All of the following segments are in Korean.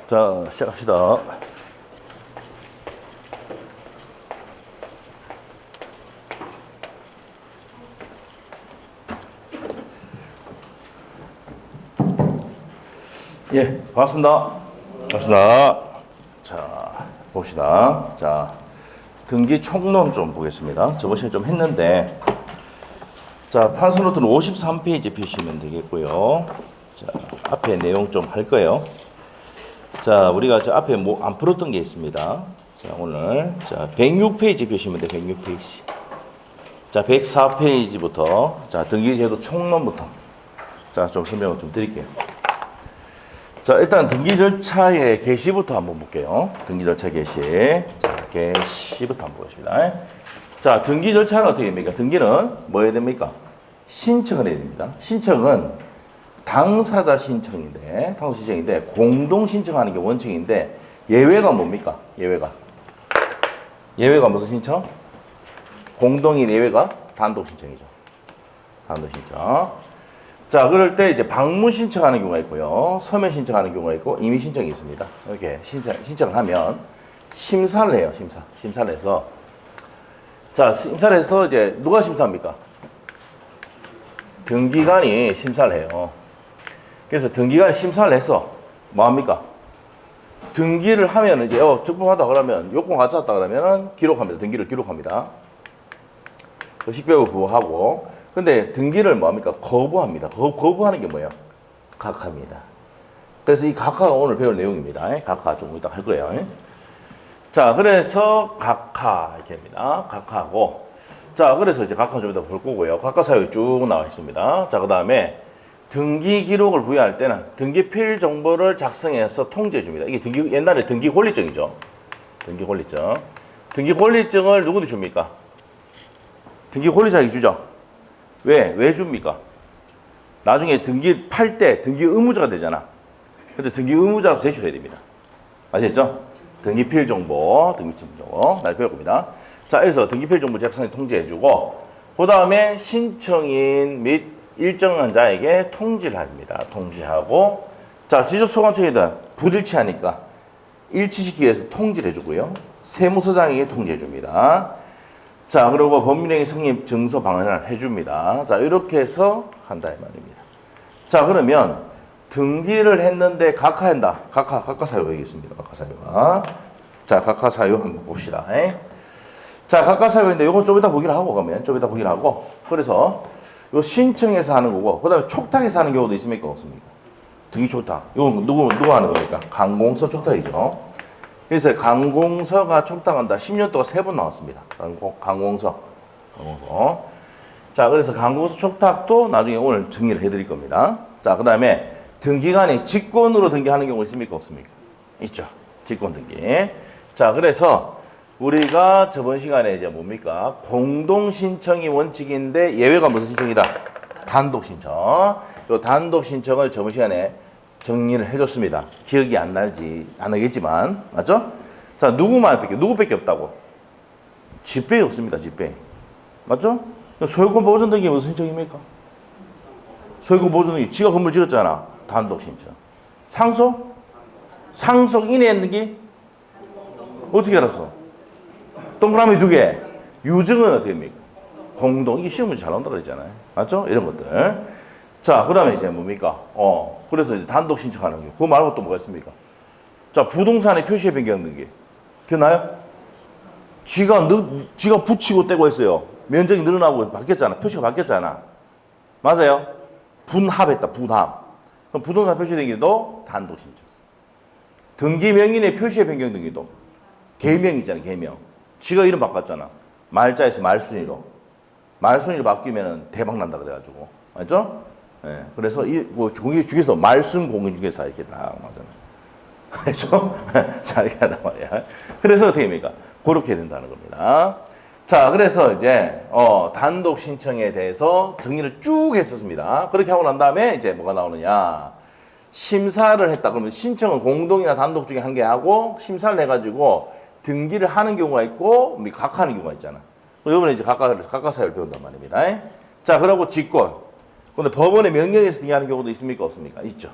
자, 시작합시다. 예, 반갑습니다. 반갑습니다. 자, 봅시다. 자, 등기 총론 좀 보겠습니다. 저번 시간에 좀 했는데, 자, 판서노트는 53페이지 펴시면 되겠고요. 자, 앞에 내용 좀 할 거예요. 자, 우리가 저 앞에 뭐 안 풀었던 게 있습니다. 자, 오늘 자 106페이지 펴시면 돼. 106페이지. 자, 104페이지부터 자 등기제도 총론부터 자 좀 설명을 좀 드릴게요. 자, 일단 등기 절차의 개시부터 한번 볼게요. 등기 절차 개시. 자, 개시부터 한번 보겠습니다. 자, 등기 절차는 어떻게 됩니까? 등기는 뭐 해야 됩니까? 신청을 해야 됩니다. 신청은 당사자 신청인데 공동 신청하는 게 원칙인데 예외가 뭡니까? 예외가 무슨 신청? 공동인 예외가 단독 신청이죠. 단독 신청. 자, 그럴 때 이제 방문 신청하는 경우가 있고요. 서면 신청하는 경우가 있고 임의 신청이 있습니다. 이렇게 신청을 하면 심사를 해요. 심사를 해서 자, 심사를 해서 이제 누가 심사합니까? 등기관이 심사를 해요. 그래서 등기관이 심사를 해서 뭐 합니까? 등기를 하면 이제 적법하다 그러면 요건 가져왔다 그러면 기록합니다. 등기를 기록합니다. 식별을 부호하고 근데 등기를 뭐 합니까? 거부합니다. 거부하는 게 뭐예요? 각하입니다. 그래서 이 각하가 오늘 배울 내용입니다. 각하 좀 이따 할 거예요. 자, 그래서 각하 이렇게 합니다. 각하고 자, 그래서 이제 각하 좀 이따 볼 거고요. 각하 사유가 쭉 나와 있습니다. 자, 그 다음에 등기 기록을 부여할 때는 등기 필 정보를 작성해서 통지해 줍니다. 이게 옛날에 등기 권리증이죠. 등기 권리증. 등기 권리증을 누구한테 줍니까? 등기 권리자에게 주죠. 왜 줍니까? 나중에 등기 팔 때 등기 의무자가 되잖아. 근데 등기 의무자로 제출해야 됩니다. 아시겠죠? 등기 필 정보, 날 배울 겁니다. 자, 그래서 등기 필 정보 작성에 통지해 주고 그 다음에 신청인 및 일정한 자에게 통지를 합니다. 통지하고 자, 지적소관청에다 불일치하니까 일치시키기 위해서 통지를 해주고요. 세무서장에게 통지해 줍니다. 자, 그리고 법률행위 성립 증서 방안을 해줍니다. 자, 이렇게 해서 한다 이 말입니다. 자, 그러면 등기를 했는데 각하한다. 각하 사유가 여기 있습니다. 각하 사유가. 자, 각하 사유 한번 봅시다. 자, 각하 사유인데 이건 좀 이따 보기로 하고 가면 좀 이따 보기로 하고 그래서 요 신청해서 하는 거고 그 다음에 촉탁해서 하는 경우도 있습니까? 없습니까? 등기 촉탁. 이건 누가 하는 겁니까? 강공서 촉탁이죠. 그래서 강공서가 촉탁한다. 10년 동안 3번 나왔습니다. 강공서. 자, 그래서 강공서 촉탁도 나중에 오늘 정리를 해드릴 겁니다. 자, 그 다음에 등기관이 직권으로 등기하는 경우 있습니까? 없습니까? 있죠. 직권 등기. 자, 그래서 우리가 저번 시간에 이제 뭡니까? 공동 신청이 원칙인데 예외가 무슨 신청이다? 단독 신청. 요 단독 신청을 저번 시간에 정리를 해줬습니다. 기억이 안 나겠지만, 맞죠? 자, 누구밖에 없다고? 집배이 없습니다, 집배이. 맞죠? 소유권 보존 등기 무슨 신청입니까? 소유권 보존 등기, 지가 건물 지었잖아. 단독 신청. 상속? 상속 인해 등기? 어떻게 알았어? 동그라미 2개. 유증은 어떻게 됩니까? 공동. 이게 시험 문제 잘 나온다 그랬잖아요. 맞죠? 이런 것들. 자, 그 다음에 이제 뭡니까? 그래서 이제 단독 신청하는 게. 그거 말고 또 뭐가 있습니까? 자, 부동산의 표시의 변경 등기. 기억나요? 지가 붙이고 떼고 했어요. 면적이 늘어나고 바뀌었잖아. 표시가 바뀌었잖아. 맞아요? 분합했다, 분합. 그럼 부동산 표시 등기도 단독 신청. 등기 명인의 표시의 변경 등기도. 개명 있잖아, 개명. 지가 이름 바꿨잖아. 말자에서 말순위로. 말순위로 바뀌면 대박 난다 그래가지고. 맞죠? 예. 그래서 공인중개사도 말순 공인중개사 이렇게 딱 맞잖아요. 알죠? 자, 이렇게 하단 말이야. 그래서 어떻게 됩니까? 그렇게 해야 된다는 겁니다. 자, 그래서 이제, 단독 신청에 대해서 정리를 쭉 했었습니다. 그렇게 하고 난 다음에 이제 뭐가 나오느냐. 심사를 했다. 그러면 신청은 공동이나 단독 중에 한 개 하고 심사를 해가지고 등기를 하는 경우가 있고 각하하는 경우가 있잖아. 이번에 이제 각하 사유를 배운단 말입니다. 자, 그러고 직권. 근데 법원의 명령에서 등기하는 경우도 있습니까? 없습니까? 있죠.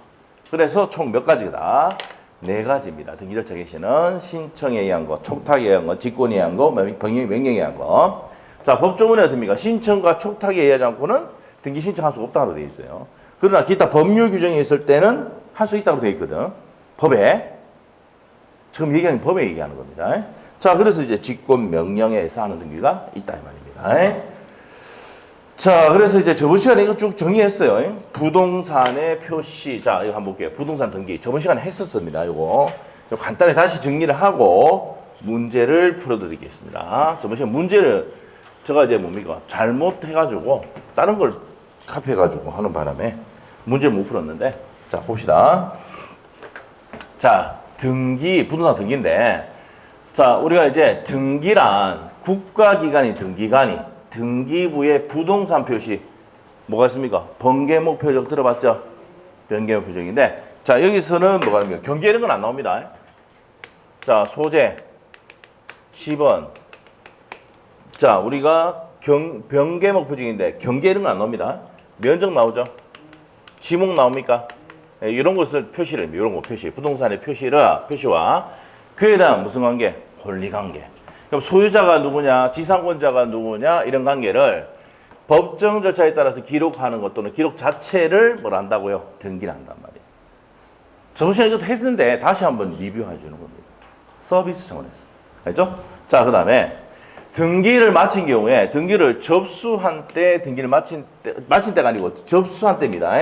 그래서 총 몇 가지다. 네 가지입니다. 등기 절차 개시는 신청에 의한 거, 촉탁에 의한 거, 직권에 의한 거, 명령에 의한 거. 자, 법조문에 어떻습니까? 신청과 촉탁에 의하지 않고는 등기 신청할 수 없다고 되어 있어요. 그러나 기타 법률 규정이 있을 때는 할 수 있다고 되어 있거든. 법에. 지금 얘기하는 법에 얘기하는 겁니다. 자, 그래서 이제 직권 명령에서 하는 등기가 있다 이 말입니다. 자, 그래서 이제 저번 시간에 이거 쭉 정리했어요. 부동산의 표시. 자, 이거 한번 볼게요. 부동산 등기. 저번 시간에 했었습니다. 이거. 좀 간단히 다시 정리를 하고 문제를 풀어드리겠습니다. 저번 시간에 문제를 제가 이제 뭡니까? 잘못해가지고 다른 걸 카피해가지고 하는 바람에 문제를 못 풀었는데 자, 봅시다. 자, 등기, 부동산 등기인데 자, 우리가 이제 등기란 국가기관이 등기부의 부동산 표시 뭐가 있습니까? 번개목 표적 들어봤죠? 번개목 표적인데 자, 여기서는 뭐가 있습니까? 경계 이런 건 안 나옵니다. 자, 소재, 지번. 자, 우리가 번개목 표적인데 경계 이런 건 안 나옵니다. 면적 나오죠? 지목 나옵니까? 이런 것을 표시를 합니다. 이런 거 표시. 부동산의 표시와 그에 대한 무슨 관계? 권리관계. 그럼 소유자가 누구냐, 지상권자가 누구냐 이런 관계를 법정 절차에 따라서 기록하는 것 또는 기록 자체를 뭘 한다고요? 등기를 한단 말이에요. 저번 시간에 이것도 했는데 다시 한번 리뷰해 주는 겁니다. 서비스 차원에서. 알죠? 자, 그 다음에 등기를 마친 경우에 등기를 접수한 때, 등기를 마친 때가 아니고 접수한 때입니다.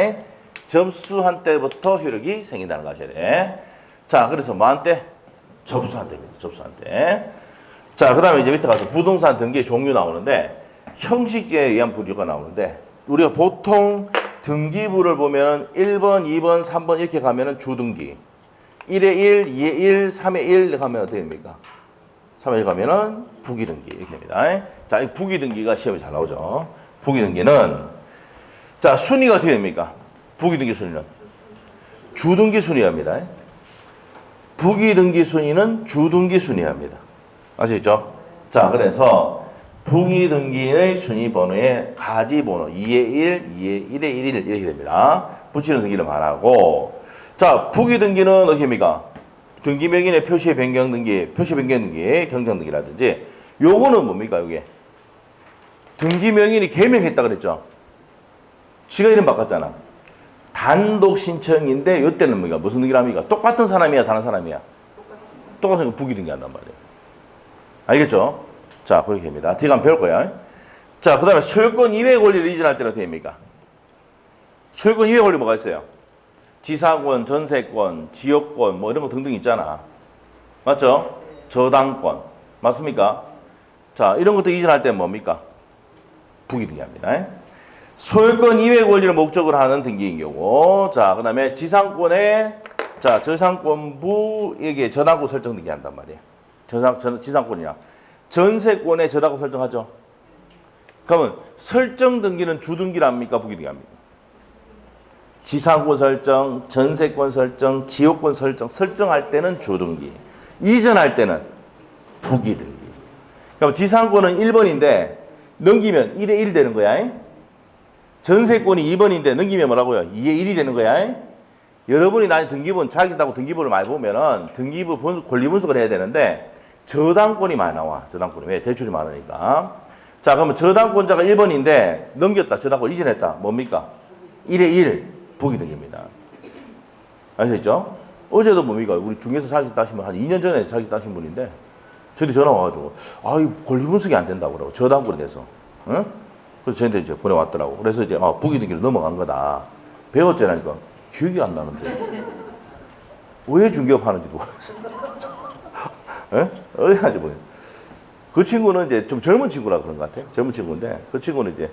접수한 때부터 효력이 생긴다는 거 아셔야 돼. 자, 그래서 뭐한 때? 접수한 때입니다. 접수한 때. 자, 그 다음에 이제 밑에 가서 부동산 등기의 종류 나오는데 형식에 의한 부류가 나오는데 우리가 보통 등기부를 보면 1번, 2번, 3번 이렇게 가면은 주등기 1에 1, 2에 1, 3에 1 가면 어떻게 됩니까? 3에 1 가면은 부기등기 이렇게 됩니다. 자, 이 부기등기가 시험에 잘 나오죠. 부기등기는 자, 순위가 어떻게 됩니까? 부기등기 순위는 주등기 순위합니다. 부기등기 순위는 주등기 순위합니다. 아시겠죠? 자, 그래서 부기등기의 순위 번호의 가지 번호 2에 1, 2에 1에 1 이렇게 됩니다. 붙이는 등기를 말하고 자, 부기등기는 어떻게 됩니까? 등기명인의 표시 변경 등기, 경정 등기라든지 요거는 뭡니까? 요게 등기명인이 개명했다 그랬죠? 지가 이름 바꿨잖아. 단독 신청인데 이때는 뭡니까? 무슨 등기랍니까? 똑같은 사람이야, 다른 사람이야? 똑같은 부기등기 한단 말이에요. 알겠죠? 자, 그렇게 됩니다. 뒤에 가면 배울 거야. 자, 그 다음에 소유권 이외의 권리를 이전할 때는 어떻게 됩니까? 소유권 이외의 권리 뭐가 있어요? 지사권, 전세권, 지역권 뭐 이런 거 등등 있잖아. 맞죠? 저당권. 맞습니까? 자, 이런 것도 이전할 때는 뭡니까? 부기등기합니다. 소유권 이외의 권리를 목적으로 하는 등기인 경우. 자, 그 다음에 지상권에 자, 저상권부에게 저당권 설정 등기한단 말이에요. 지상권이야. 전세권에 저당권 설정하죠. 그러면 설정 등기는 주등기랍니까? 부기등기합니까? 지상권 설정, 전세권 설정, 지역권 설정할 때는 주등기. 이전할 때는 부기등기. 그럼 지상권은 1번인데 넘기면 1에 1 되는 거야. 전세권이 2번인데 넘기면 뭐라고요? 2에 1이 되는 거야. 여러분이 나중에 등기본, 자기다고 등기본을 많이 보면은 등기부 권리분석을 해야 되는데 저당권이 많이 나와. 저당권이. 왜? 대출이 많으니까. 자, 그러면 저당권자가 1번인데 넘겼다. 저당권 이전했다. 뭡니까? 1에 1. 부기등기입니다. 아시겠죠? 어제도 뭡니까? 우리 중에서 자격증 따신 분, 한 2년 전에 자격증 따신 분인데 저한테 전화 와가지고 이 권리분석이 안 된다고 그러고 저당권에 대해서. 응? 그래서 저한테 이제 보내왔더라고. 그래서 이제 부기등기로 넘어간 거다. 배웠잖아니까. 기억이 안 나는데. 왜 중개업하는지도 모르겠어. 어디 하는지 모르겠어. 그 친구는 이제 좀 젊은 친구라 그런 것 같아. 젊은 친구인데 그 친구는 이제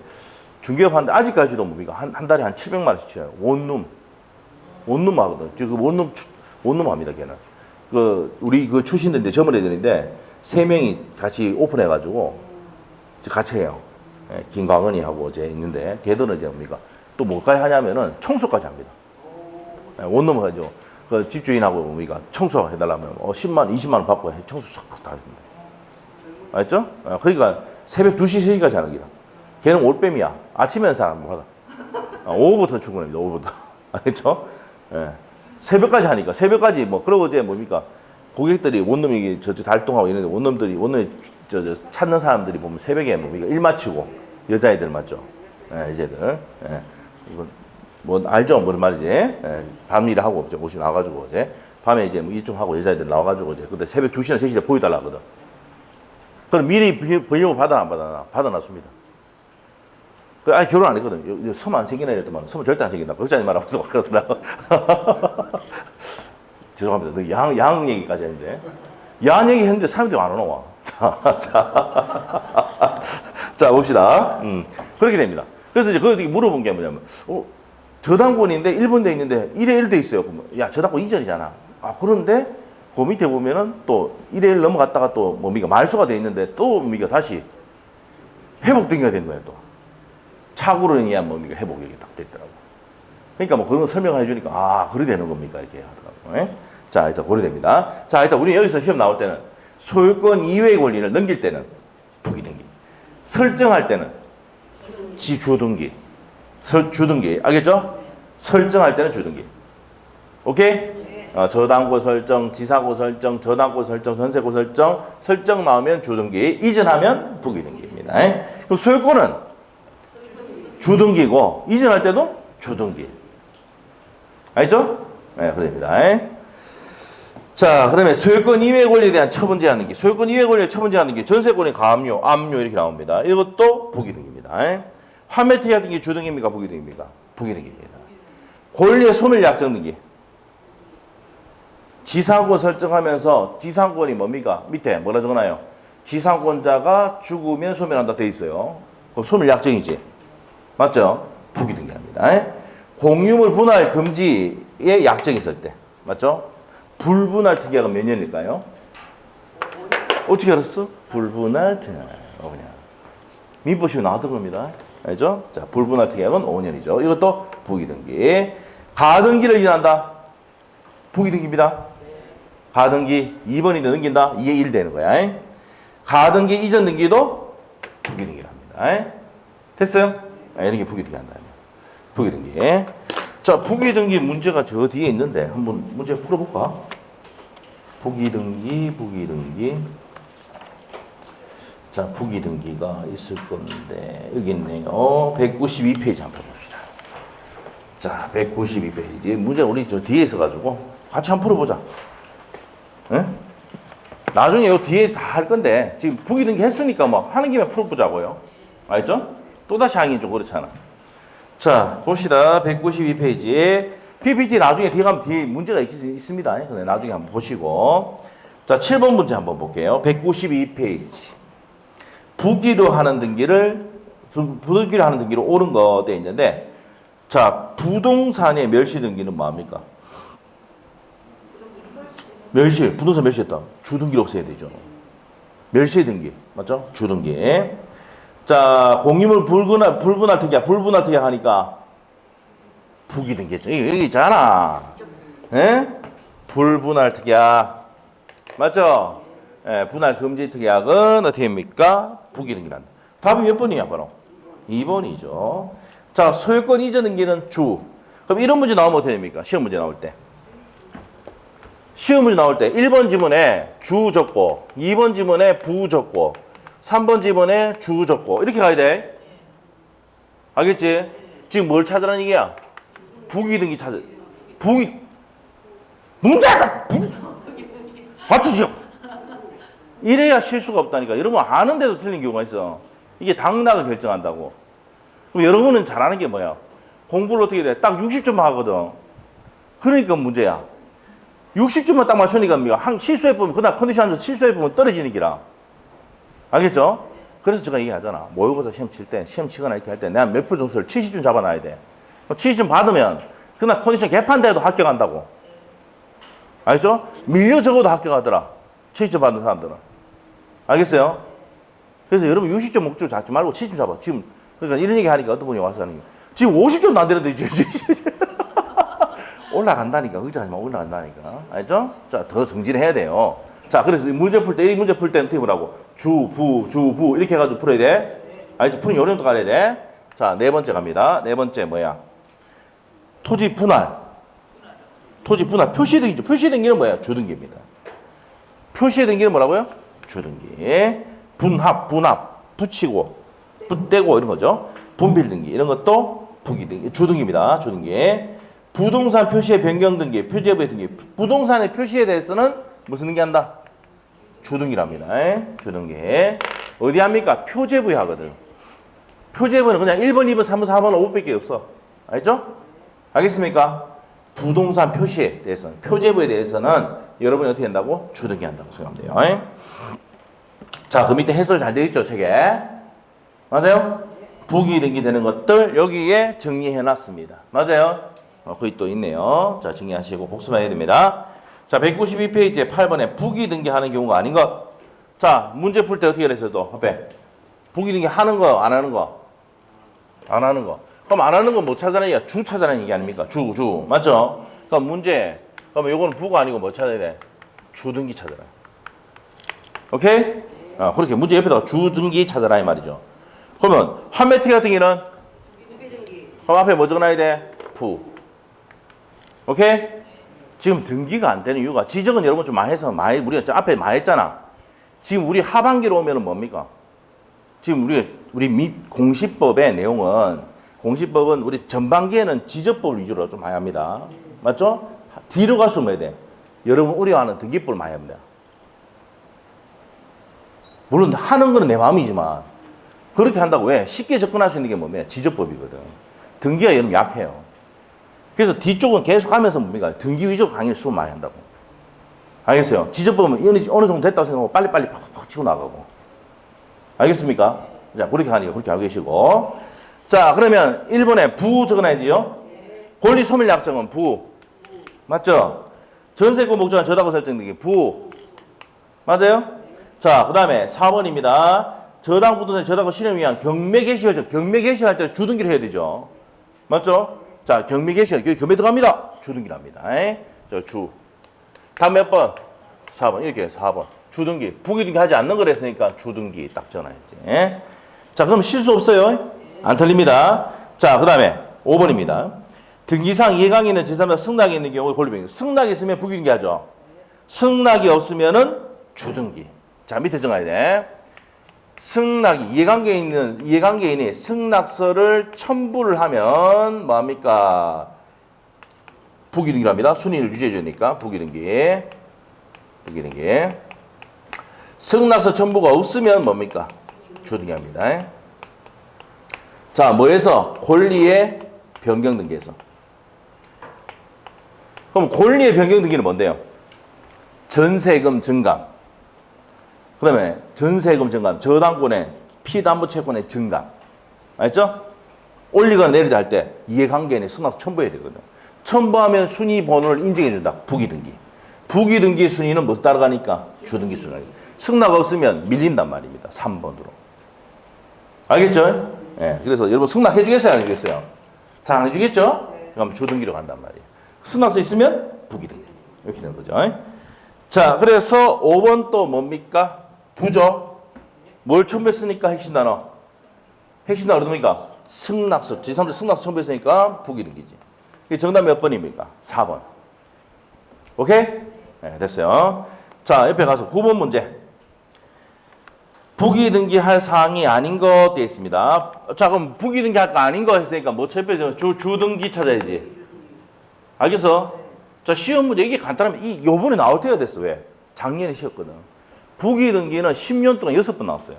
중개업하는데 아직까지도 뭡니까? 한 달에 한 700만 원씩 쳐요. 원룸 하거든. 지금 원룸 합니다, 걔는. 우리 출신들인데 젊은 애들인데 3명이 같이 오픈해가지고 같이 해요. 예, 김광은이 하고 이제 있는데 걔들은 이제 뭡니까? 또 뭐까지 하냐면은 청소까지 합니다. 예, 원룸 하죠. 그 집주인하고 뭡니까? 청소해달라면 10만, 20만 원 받고 청소 싹 다 해줍니다. 알죠? 그러니까 새벽 2시, 3시까지 하는 기라. 걔는 올빼미야. 아침에는 잘 안 받아. 오후부터 출근합니다. 오후부터. 알겠죠? 예. 새벽까지 하니까. 새벽까지 뭐, 그러고 이제 뭡니까? 고객들이 원룸이 달동하고 이런데 원룸이 찾는 사람들이 보면 새벽에 뭡니까? 일 마치고, 여자애들 맞죠? 예, 여자애들. 예. 이건 뭐, 알죠? 뭔 말이지? 예. 밤 일하고, 이제 옷이 나와가지고, 이제. 밤에 이제 뭐 일좀 하고 여자애들 나와가지고, 이제. 근데 새벽 2시나 3시에 보여달라 하거든. 그럼 미리 번호를 받아, 안 받아? 받아놨습니다. 아니, 결혼 안 했거든. 섬 안 생기나 이랬더만, 섬은 절대 안 생긴다. 걱정하지 말라고 그러더라고. 죄송합니다. 야한 얘기까지 했는데. 야한 얘기 했는데 사람들이 안 오나. 자, 봅시다. 그렇게 됩니다. 그래서 이제 거기 물어본 게 뭐냐면, 저당권인데 1분대 있는데 1에 1돼 있어요. 야, 저당권 이전이잖아. 아, 그런데 그 밑에 보면은 또 1에 1 넘어갔다가 또 뭡니까? 말소가 돼 있는데 또 뭡니까? 다시 회복 등기가 된 거예요, 또. 착오로 인한 뭡니까? 회복이 이렇게 딱 됐더라고. 그러니까 뭐 그런 설명을 해주니까, 아, 그래 되는 겁니까? 이렇게 하더라고. 예? 자, 일단 고려됩니다. 자, 일단 우리 여기서 시험 나올 때는 소유권 이외의 권리를 넘길 때는 부기등기. 설정할 때는 주등기. 주등기. 알겠죠? 설정할 때는 주등기. 오케이? 저당권 설정, 지사고 설정, 저당권 설정, 전세고 설정, 설정 나오면 주등기, 이전하면 부기등기입니다. 예? 그럼 소유권은 주등기고, 이전할 때도 주등기. 알죠? 네, 그럽니다. 자, 그 다음에 소유권 이외 권리에 대한 처분 제한등기. 소유권 이외 권리에 처분 제한등기. 전세권의 가압류, 압류 이렇게 나옵니다. 이것도 부기등기입니다. 환매 특약 등기 주등기입니까? 부기등기입니까? 부기등기입니다. 권리의 소멸 약정 등기. 지상권 설정하면서 지상권이 뭡니까? 밑에 뭐라 적어놔요? 지상권자가 죽으면 소멸한다 돼 있어요. 그럼 소멸 약정이지. 맞죠? 부기등기합니다. 공유물 분할 금지의 약정이 있을 때. 맞죠? 불분할 특약은 몇 년일까요? 어떻게 알았어? 불분할 특약. 그냥. 민법시험 나왔던 겁니다. 알죠? 자, 불분할 특약은 5년이죠. 이것도 부기등기. 가등기를 이전한다. 부기등기입니다. 가등기 2번이 넘긴다. 2에 1 되는 거야. 가등기 이전 등기도 부기등기를 합니다. 됐어요? 이렇게 부기등기 한다. 부기등기. 자, 부기등기 문제가 저 뒤에 있는데 한번 문제 풀어볼까? 부기등기. 자, 부기등기가 있을 건데 여기 있네요. 192페이지 한번 봅시다. 자, 192페이지. 문제 우리 저 뒤에 있어가지고 같이 한번 풀어보자. 응? 나중에 요 뒤에 다 할 건데 지금 부기등기 했으니까 뭐 하는 김에 풀어보자고요. 알죠? 또다시 하긴 좀 그렇잖아. 자, 봅시다. 192페이지. PPT 나중에 뒤에 가면 뒤에 문제가 있습니다. 근데 나중에 한번 보시고. 자, 7번 문제 한번 볼게요. 192페이지. 부기로 하는 등기를 옳은 거 돼 있는데, 자, 부동산의 멸시 등기는 뭐합니까? 부동산 멸시했다. 주등기를 없애야 되죠. 멸시 등기. 맞죠? 주등기. 자, 공유물 불분할 특약 하니까 부기등기죠. 여기 있잖아. 예? 불분할 특약. 맞죠? 예, 분할 금지 특약은 어떻게 합니까? 부기등기란다. 답이 몇 번이야, 바로? 2번이죠. 자, 소유권 이전 등기는 주. 그럼 이런 문제 나오면 어떻게 됩니까? 시험 문제 나올 때. 1번 지문에 주 적고, 2번 지문에 부 적고, 3번 지문에 주 적고 이렇게 가야 돼. 알겠지? 지금 뭘 찾으라는 얘기야? 부기등기 찾을. 문제가 맞추죠. 이래야 실수가 없다니까. 여러분 아는데도 틀린 경우가 있어. 이게 당락을 결정한다고. 그럼 여러분은 잘하는 게 뭐야? 공부를 어떻게 돼? 딱 60점만 하거든. 그러니까 문제야. 60점만 딱 맞추니까 실수해보면 그날 컨디션에서 실수해보면 떨어지는 기라. 알겠죠? 그래서 제가 얘기하잖아. 모의고사 시험 칠 때, 시험 치거나 이렇게 할 때 내가 몇 표 점수를 70점 잡아놔야 돼. 70점 받으면 그날 컨디션 개판돼도 합격한다고. 알겠죠? 밀려 적어도 합격하더라. 70점 받는 사람들은. 알겠어요? 그래서 여러분 60점 목표 잡지 말고 70점 잡아. 지금 그러니까 이런 얘기 하니까 어떤 분이 와서 하는 게 지금 50점도 안 되는데 올라간다니까. 의자하지 마. 올라간다니까. 알죠? 자, 더 정진해야 돼요. 자, 그래서 이 문제 풀 때 어떻게 보라고? 주, 부 이렇게 해가지고 풀어야 돼. 알죠? 푸는 요령도 가야 돼. 자, 네 번째 갑니다. 네 번째 뭐야? 토지 분할. 토지 분할 표시 등기죠. 표시 등기는 뭐야? 주등기입니다. 표시 등기는 뭐라고요? 주등기. 분합, 붙이고, 떼고 이런 거죠. 분필 등기 이런 것도 부기 등기, 주등기입니다. 주등기. 부동산 표시의 변경 등기, 표제부의 등기. 부동산의 표시에 대해서는 무슨 등기 한다? 주등기랍니다. 주등기. 어디 합니까? 표제부에 하거든. 표제부는 그냥 1번, 2번, 3번, 4번, 5번밖에 없어. 알죠? 알겠습니까? 부동산 표시에 대해서는, 표제부에 대해서는 여러분이 어떻게 한다고? 주등기 한다고 생각하면 돼요. 자, 그 밑에 해설 잘 되어 있죠, 책에? 맞아요? 부기 등기 되는 것들 여기에 정리해 놨습니다. 맞아요? 거기 또 있네요. 자, 정리하시고 복습만 해야 됩니다. 자, 192페이지에 8번에 부기 등기하는 경우가 아닌 것. 자, 문제 풀 때 어떻게 그랬어요, 또? 앞에. 부기 등기 하는 거, 안 하는 거? 안 하는 거. 그럼 안 하는 건 뭐 찾아내는 얘기야? 주 찾아내는 얘기 아닙니까? 주. 맞죠? 그럼 문제. 그러면 요거는 부가 아니고 뭐 찾아야 돼? 주등기 찾아라. 오케이? 그렇게 문제 옆에다가 주등기 찾아라 이 말이죠. 그러면 환매특위 같은 경우는 그럼 앞에 뭐 적어놔야 돼? 부. 오케이? 지금 등기가 안 되는 이유가 지적은 여러분 좀 많이 해서 우리가 앞에 많이 했잖아. 지금 우리 하반기로 오면은 뭡니까? 지금 우리 공시법의 내용은 공시법은 우리 전반기에는 지적법을 위주로 좀 많이 합니다. 맞죠? 뒤로 갈수록 뭐 해야 돼? 여러분 우려하는 등기법을 많이 합니다. 물론 하는 거는 내 마음이지만 그렇게 한다고 왜? 쉽게 접근할 수 있는 게 뭡니까? 지적법이거든. 등기가 여러분 약해요. 그래서 뒤쪽은 계속 하면서 뭡니까? 등기 위주로 강의를 수업 많이 한다고. 알겠어요? 지적법은 어느 정도 됐다고 생각하고 빨리빨리 팍팍 치고 나가고. 알겠습니까? 자, 그렇게 하니까 그렇게 알고 계시고. 자, 그러면 1번에 부 적어놔야 돼요. 권리 소멸 약정은 부. 맞죠? 전세권 목적은 저다고 설정된 게 부. 맞아요? 자, 그 다음에 4번입니다. 저당 부동산 저당권 실현을 위한 경매 개시하죠. 경매 개시할 때 주등기를 해야 되죠. 맞죠? 자, 경매 개시할 여기 경매 들어갑니다. 주등기랍니다. 저 주. 다음 몇 번? 4번. 이렇게 4번. 주등기. 부기등기 하지 않는 걸 했으니까 주등기 딱 전화했지. 자, 그럼 실수 없어요? 안 틀립니다. 자, 그 다음에 5번입니다. 등기상 이해관계 있는 제3자 승낙이 있는 경우에 권리변경. 승낙이 있으면 부기등기 하죠. 승낙이 없으면은 주등기. 자, 밑에 정해야 돼. 승낙이 이해관계인이 승낙서를 첨부를 하면 뭐합니까? 부기등기랍니다. 순위를 유지해 주니까 부기등기. 승낙서 첨부가 없으면 뭡니까? 주등기합니다. 자, 뭐에서? 권리의 변경 등기에서. 그럼 권리의 변경 등기는 뭔데요? 전세금 증감. 그 다음에 전세금 증감, 저당권의 피담보채권의 증감. 알죠? 올리거나 내리다 할 때 이해관계인의 승낙서 첨부해야 되거든. 첨부하면 순위 번호를 인정해준다. 부기등기. 부기등기 순위는 무엇 따라가니까? 주등기 순위. 승낙 없으면 밀린단 말입니다. 3번으로. 알겠죠? 예. 그래서 여러분 승낙 해주겠어요? 안 해주겠어요? 잘 안 해주겠죠? 그럼 주등기로 간단 말이에요. 승낙서 있으면 부기등기. 이렇게 되는 거죠. 자, 그래서 5번 또 뭡니까? 부죠. 뭘 첨부했으니까 핵심 단어. 핵심 단어 뭡니까? 승낙서. 제3자 승낙서 첨부했으니까 부기등기지. 정답 몇 번입니까? 4번. 오케이? 네, 됐어요. 자, 옆에 가서 9번 문제. 부기등기할 사항이 아닌 것 되어 있습니다. 자, 그럼 부기등기할 거 아닌 거 했으니까 뭐 첨부해서 주등기 찾아야지. 알겠어? 자, 시험 문제 이게 간단하면 요번에 나올 때가 됐어. 왜? 작년에 쉬었거든. 부기등기는 10년 동안 6번 나왔어요.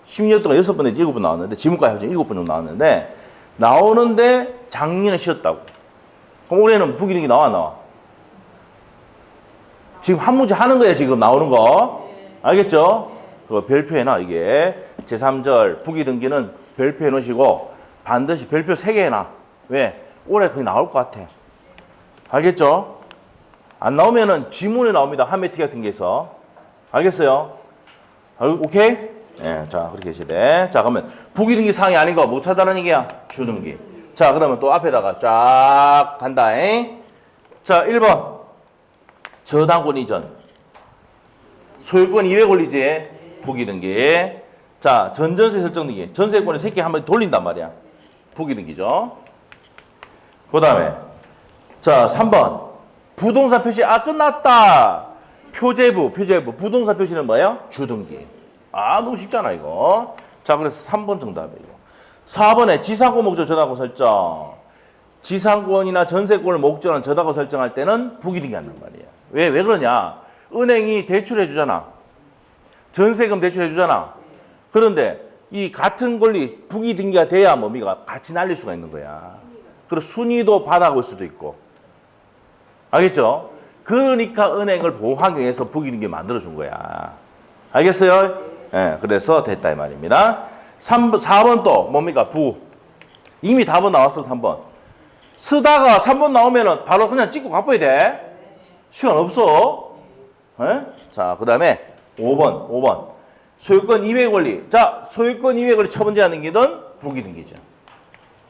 10년 동안 6번 내지 7번 나왔는데 지금까지 하죠. 7번 정도 나왔는데 나오는데 작년에 쉬었다고. 그럼 올해는 부기등기 나와? 지금 한 문제 하는 거야, 지금 나오는 거. 알겠죠? 그거 별표해놔, 이게. 제3절 부기등기는 별표해 놓으시고 반드시 별표 3개 해놔. 왜? 올해 거의 나올 것 같아. 알겠죠? 안 나오면은 지문에 나옵니다. 한매티 같은 게서. 알겠어요? 오케이? 예, 자, 그렇게 하셔야 돼. 자, 그러면 부기등기 사항이 아닌 거 뭐 찾아라는 얘기야? 주등기. 자, 그러면 또 앞에다가 쫙 간다. 자, 1번. 저당권 이전. 소유권 200 올리지. 부기등기. 자, 전전세 설정 등기. 전세권을 새끼 한번 돌린단 말이야. 부기등기죠. 그 다음에 자, 3번. 부동산 표시. 아, 끝났다. 표제부. 부동산 표시는 뭐예요? 주등기. 아, 너무 쉽잖아, 이거. 자, 그래서 3번 정답이에요. 4번에 지상권 목적 전하고 설정. 지상권이나 전세권을 목적으로 전하고 설정할 때는 부기등기 한단 말이야. 왜 그러냐? 은행이 대출해 주잖아. 전세금 대출해 주잖아. 그런데 이 같은 권리 부기등기가 돼야 뭡니까? 같이 날릴 수가 있는 거야. 그리고 순위도 받아올 수도 있고. 알겠죠? 그러니까 은행을 보호하기 위해서 부기등기 만들어준 거야. 알겠어요? 예, 그래서 됐다 이 말입니다. 4번 또 뭡니까? 이미 답은 나왔어, 3번. 쓰다가 3번 나오면은 바로 그냥 찍고 가봐야 돼. 시간 없어. 예? 자, 그 다음에 5번. 소유권 이외 권리. 자, 소유권 이외 권리 처분 제한 등기는 부기등기죠.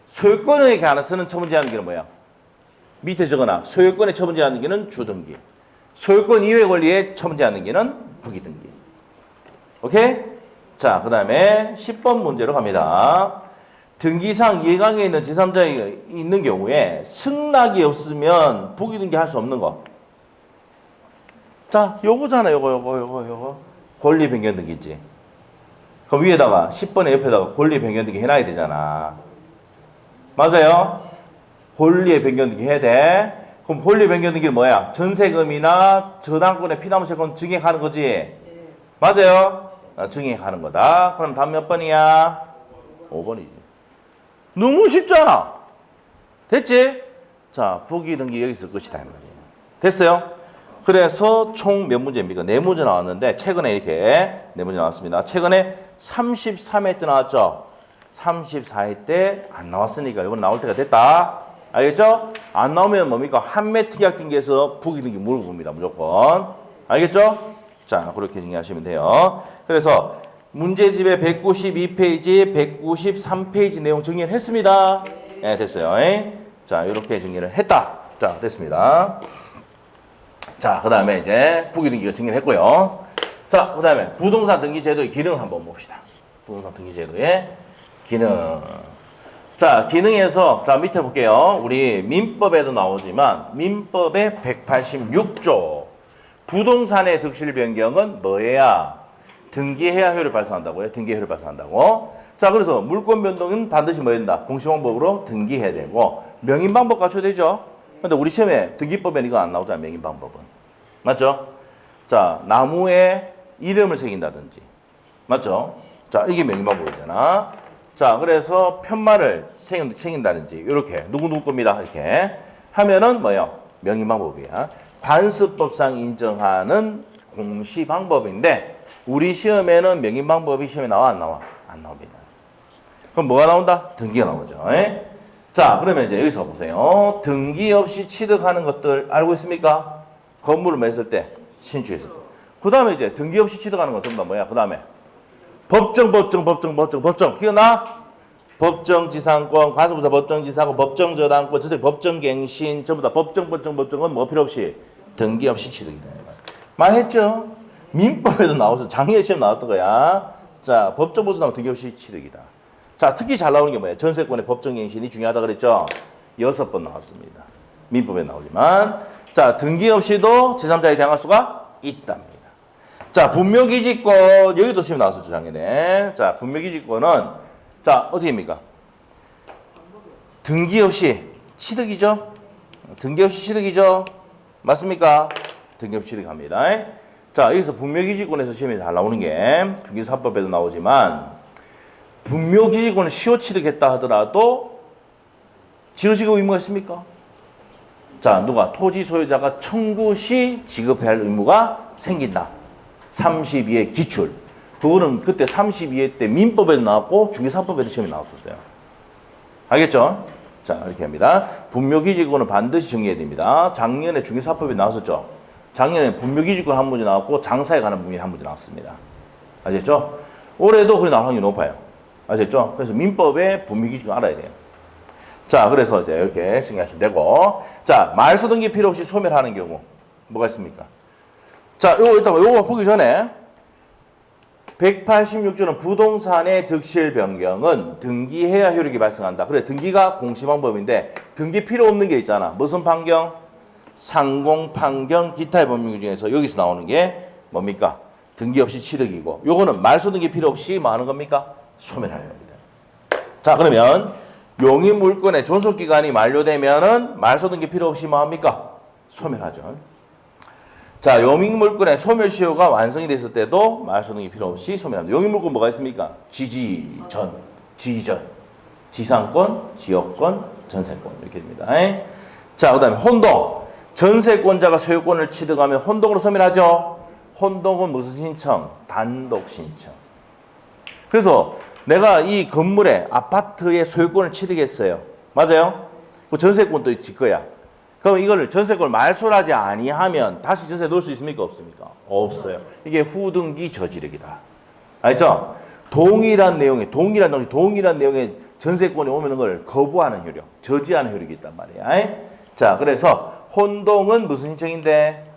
소유권에 관해서는 처분 제한 등기는 뭐야? 밑에 적어놔. 소유권의 처분 제한 등기는 주등기. 소유권 이외 권리의 처분 제한 등기는 부기등기. 오케이? 자, 그 다음에 10번 문제로 갑니다. 등기상 이해관계에 있는 제3자가 있는 경우에 승낙이 없으면 부기등기 할 수 없는 거. 자, 요거잖아, 요거. 권리 변경 등기지. 그럼 위에다가 10번의 옆에다가 권리 변경 등기 해놔야 되잖아. 맞아요? 권리의 변경 등기 해야 돼. 그럼 권리 변경 등기는 뭐야? 전세금이나 저당권의 피담세권 증액하는 거지. 맞아요? 증액하는 거다. 그럼 답 몇 번이야? 5번이지. 너무 쉽잖아. 됐지? 자, 부기등기 여기서 끝이다 이 말이에요. 됐어요? 그래서 총 몇 문제입니까? 4문제 나왔는데 최근에 이렇게 4문제 나왔습니다. 최근에 33회 때 나왔죠? 34회 때 안 나왔으니까 이번 나올 때가 됐다. 알겠죠? 안 나오면 뭡니까? 한매 특약 등기에서 부기등기 물어봅니다. 무조건. 알겠죠? 자, 그렇게 정리하시면 돼요. 그래서 문제집의 192페이지, 193페이지 내용 정리를 했습니다. 네, 됐어요. 자, 이렇게 정리를 했다. 자, 됐습니다. 자, 그 다음에 이제 부기등기가 정리를 했고요. 자, 그 다음에 부동산 등기제도의 기능 한번 봅시다. 부동산 등기제도의 기능. 자, 기능에서, 자, 밑에 볼게요. 우리 민법에도 나오지만, 민법의 186조. 부동산의 득실 변경은 뭐예요? 등기해야 효율을 발생한다고요? 등기효율을 발생한다고. 자, 그래서 물권 변동은 반드시 뭐 해야 된다? 공시방법으로 등기해야 되고, 명인방법 갖춰야 되죠? 근데 우리 시험에 등기법에는 이거 안 나오잖아, 명인방법은. 맞죠? 자, 나무에 이름을 새긴다든지. 맞죠? 자, 이게 명인방법이잖아. 자, 그래서 편말을 새긴다든지, 이렇게. 누구 겁니다. 이렇게. 하면은 뭐예요? 명인방법이야. 관습법상 인정하는 공시방법인데, 우리 시험에는 명인방법이 시험에 나와, 안 나와? 안 나옵니다. 그럼 뭐가 나온다? 등기가 나오죠. 자, 그러면 이제 여기서 보세요. 등기 없이 취득하는 것들 알고 있습니까? 건물을 맺을 때, 신축했을 때. 그 다음에 이제 등기 없이 취득하는 건 전부 다 뭐야? 그 다음에 법정. 기억나? 법정지상권, 관세무사 법정지상권, 법정저당권, 전세 법정갱신, 전부 다 법정은 뭐 필요 없이 등기 없이 취득이다. 말했죠? 민법에도 나와서 작년 시험 나왔던 거야. 자, 법정보수 나오면 등기 없이 취득이다. 자, 특히 잘 나오는 게 뭐예요? 전세권의 법정갱신이 중요하다 그랬죠? 6번 나왔습니다. 민법에 나오지만. 자, 등기 없이도 제3자에 대항할 수가 있답니다. 자, 분묘기지권, 여기도 시험 나왔었죠, 작년에. 자, 분묘기지권은, 자, 어떻게 됩니까? 등기 없이 취득이죠? 등기 없이 취득이죠? 맞습니까? 등기 없이 취득합니다. 자, 여기서 분묘기지권에서 시험이 잘 나오는 게, 중개사법에도 나오지만, 분묘기지권을 시효 취득했다 하더라도, 지로지급 의무가 있습니까? 자, 누가? 토지 소유자가 청구 시 지급해야 할 의무가 생긴다. 32의 기출. 그거는 그때 32회 때 민법에도 나왔고 중개사법에도 시험이 나왔었어요. 알겠죠? 자, 이렇게 합니다. 분묘기지권은 반드시 정의해야 됩니다. 작년에 중개사법에 나왔었죠? 작년에 분묘기지권 한 문제 나왔고 장사에 관한 부분이 한 문제 나왔습니다. 아셨죠? 올해도 그게 나올 확률이 높아요. 아셨죠? 그래서 민법에 분묘기지권 알아야 돼요. 자, 그래서 이제 이렇게 정리하시면 되고. 자, 말소 등기 필요 없이 소멸하는 경우 뭐가 있습니까? 자, 요거 일단 요거 보기 전에 186조는 부동산의 득실 변경은 등기해야 효력이 발생한다. 그래, 등기가 공시방법인데 등기 필요 없는 게 있잖아. 무슨 판경? 상공, 판경, 기타의 법률 중에서 여기서 나오는 게 뭡니까? 등기 없이 취득이고, 요거는 말소 등기 필요 없이 뭐 하는 겁니까? 소멸하는 겁니다. 자, 그러면 용인 물건의 존속 기간이 만료되면은 말소 등기 필요 없이 뭐 합니까? 소멸하죠. 자, 용인 물건의 소멸 시효가 완성이 됐을 때도 말소 등기 필요 없이 소멸합니다. 용인 물건 뭐가 있습니까? 지지전, 지상권, 지역권, 전세권 이렇게 됩니다. 자, 그다음에 혼동. 전세권자가 소유권을 취득하면 혼동으로 소멸하죠. 혼동은 무슨 신청? 단독 신청. 그래서 내가 이 건물에 아파트의 소유권을 취득했어요. 맞아요? 그 전세권도 질 거야. 그럼 이걸 전세권을 말소를 하지 아니하면 다시 전세 넣을 수 있습니까? 없습니까? 없어요. 이게 후등기 저지력이다. 알죠? 동일한 내용의 전세권이 오면 걸 거부하는 효력, 저지하는 효력이 있단 말이야. 자, 그래서 혼동은 무슨 신청인데?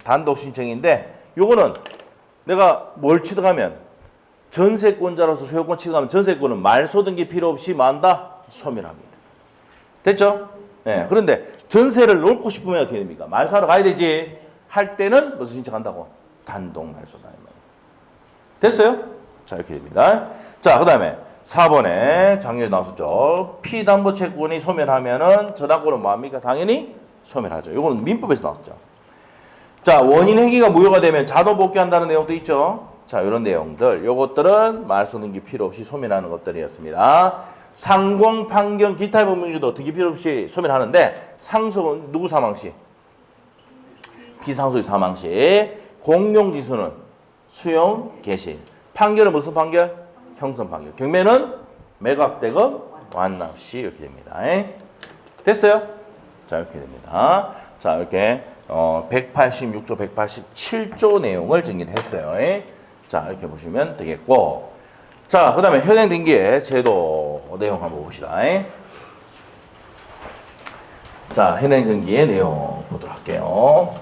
단독 신청인데, 요거는 내가 뭘 취득하면 전세권자로서 소유권 취득하면 전세권은 말소 등기 필요 없이 만다 소멸합니다. 됐죠? 네. 그런데 전세를 놓고 싶으면 어떻게 됩니까? 말소하러 가야 되지. 할 때는 무슨 신청한다고? 단독 말소다. 됐어요? 자, 이렇게 됩니다. 자, 그 다음에 4번에 작년에 나왔었죠. 피담보 채권이 소멸하면은 저당권은 뭐합니까? 당연히 소멸하죠. 이거는 민법에서 나왔죠. 자, 원인 회계가 무효가 되면 자동 복귀한다는 내용도 있죠. 자, 이런 내용들, 요것들은 말소 등기 필요 없이 소멸하는 것들이었습니다. 상공, 판경, 기타의 법률도 등기 필요 없이 소멸하는데 상속은 누구 사망 시? 피상속의 사망 시. 공용지수는 수용, 개시. 판결은 무슨 판결? 형성 판결. 경매는 매각대금, 완납 시 이렇게 됩니다. 됐어요? 자, 이렇게 됩니다. 자, 이렇게 186조, 187조 내용을 정리를 했어요. 자, 이렇게 보시면 되겠고. 자, 그 다음에 현행 등기의 제도 내용 한번 봅시다. 자, 현행 등기의 내용 보도록 할게요.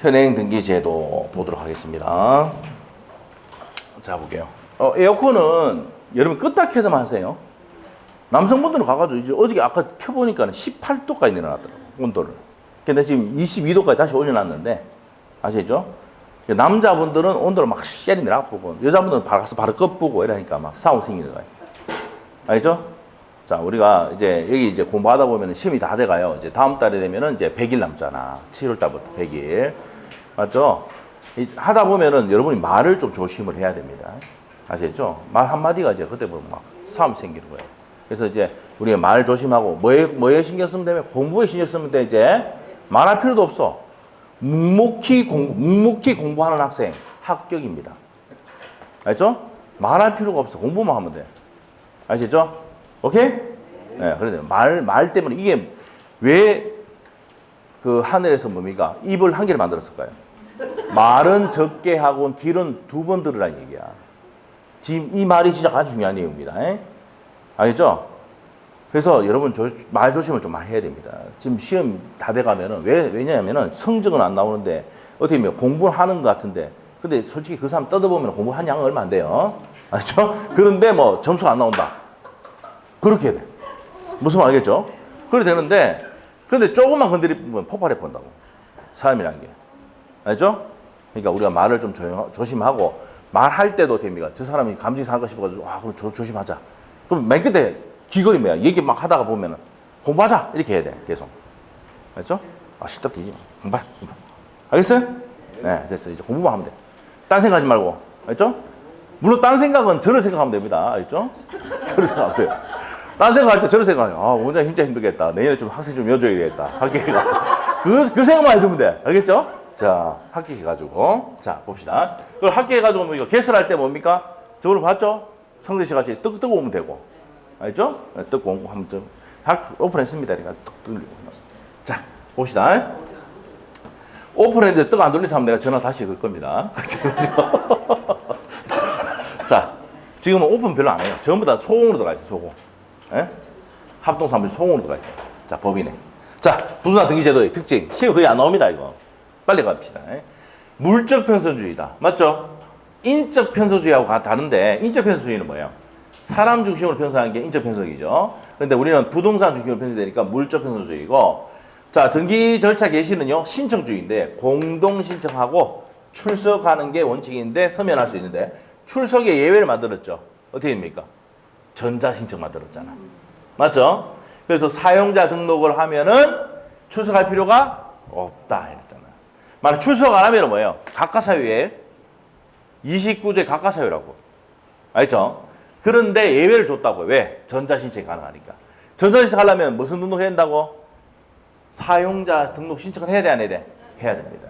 현행 등기 제도 보도록 하겠습니다. 자, 볼게요. 에어컨은 여러분 끄다 켜야만 하세요. 남성분들은 가가지고 이제 어저께 아까 켜보니까 18도까지 내려놨더라고요. 온도를. 근데 지금 22도까지 다시 올려놨는데, 아시죠? 남자분들은 온도를 막 쉐리 내려가고, 여자분들은 가서 바로 꺼보고 이러니까 막 싸움 생기는 거예요. 알죠? 자, 우리가 이제 여기 이제 공부하다 보면 시험이 다 돼가요. 이제 다음 달에 되면은 이제 100일 남잖아. 7월 달부터 100일. 맞죠? 하다 보면은 여러분이 말을 좀 조심을 해야 됩니다. 아시죠? 말 한마디가 이제 그때 보면 막 싸움 생기는 거예요. 그래서 이제 우리가 말 조심하고 뭐에 신경 쓰면 되면 공부에 신경 쓰면 돼. 이제 말할 필요도 없어. 묵묵히 공부하는 학생 합격입니다. 알죠? 말할 필요가 없어. 공부만 하면 돼. 아시죠? 오케이? 네, 그런데 말 때문에 이게 왜 그 하늘에서 뭡니까? 입을 한 개를 만들었을까요? 말은 적게 하고 길은 2번 들으라는 얘기야. 지금 이 말이 진짜 아주 중요한 내용입니다. 알겠죠? 그래서 여러분 말 조심을 좀 많이 해야 됩니다. 지금 시험 다 돼가면은 왜냐하면은 성적은 안 나오는데 어떻게 보면 공부를 하는 것 같은데, 근데 솔직히 그 사람 뜯어보면 공부한 양은 얼마 안 돼요. 알죠? 그런데 뭐 점수가 안 나온다. 그렇게 돼. 무슨 말 알겠죠? 그래 되는데, 근데 조금만 건드리면 폭발해 본다고. 사람이란 게. 알죠? 그러니까 우리가 말을 좀 조심하고, 말할 때도 됩니다. 저 사람이 감정이 상할까 싶어가지고, 그럼 조심하자. 그럼 맨 끝에 귀걸이 뭐야? 얘기 막 하다가 보면은, 공부하자! 이렇게 해야 돼. 계속. 알죠? 시떡되지 마. 공부. 알겠어요? 네, 됐어. 이제 공부만 하면 돼. 딴 생각하지 말고. 알죠? 물론 딴 생각은 저를 생각하면 됩니다. 알죠? 저를 생각하면 돼요. 딴 생각할 때 저를 생각해요. 원장 진짜 힘들겠다. 내년에 좀 학생 좀 여줘야겠다. 합격해가. 그 생각만 해주면 돼. 알겠죠? 자, 합격해가지고. 자, 봅시다. 그걸 합격해가지고 뭐 이거 개설할 때 뭡니까? 저번에 봤죠? 성대씨 같이 뜨고 오면 되고. 알죠? 뜨고 오고 하면 좀. 오픈했습니다. 그러니까 뚝 돌리고. 자, 봅시다. 오픈했는데 뜨거 안 돌린 사람 내가 전화 다시 걸 겁니다. 자, 지금은 오픈 별로 안 해요. 전부 다 소공으로 들어가 있어요, 소공. 예? 합동사무실 소공으로 들어가 있어요. 자, 법인에. 자, 부동산 등기제도의 특징. 시험 거의 안 나옵니다, 이거. 빨리 갑시다. 물적 편성주의다. 맞죠? 인적 편성주의하고 다른데 인적 편성주의는 뭐예요? 사람 중심으로 편성하는 게 인적 편성이죠. 그런데 우리는 부동산 중심으로 편성되니까 물적 편성주의고 자 등기 절차 개시는요 신청주의인데 공동 신청하고 출석하는 게 원칙인데 서면할 수 있는데 출석에 예외를 만들었죠. 어떻게 됩니까? 전자신청 만들었잖아. 맞죠? 그래서 사용자 등록을 하면은 출석할 필요가 없다 이랬잖아. 만약 출석 안 하면 뭐예요? 각하사유에 29조의 각하사유라고. 알죠? 그런데 예외를 줬다고. 왜? 전자신청이 가능하니까. 전자신청 하려면 무슨 등록해야 된다고? 사용자 등록 신청을 해야 돼, 안 해야 돼? 해야 됩니다.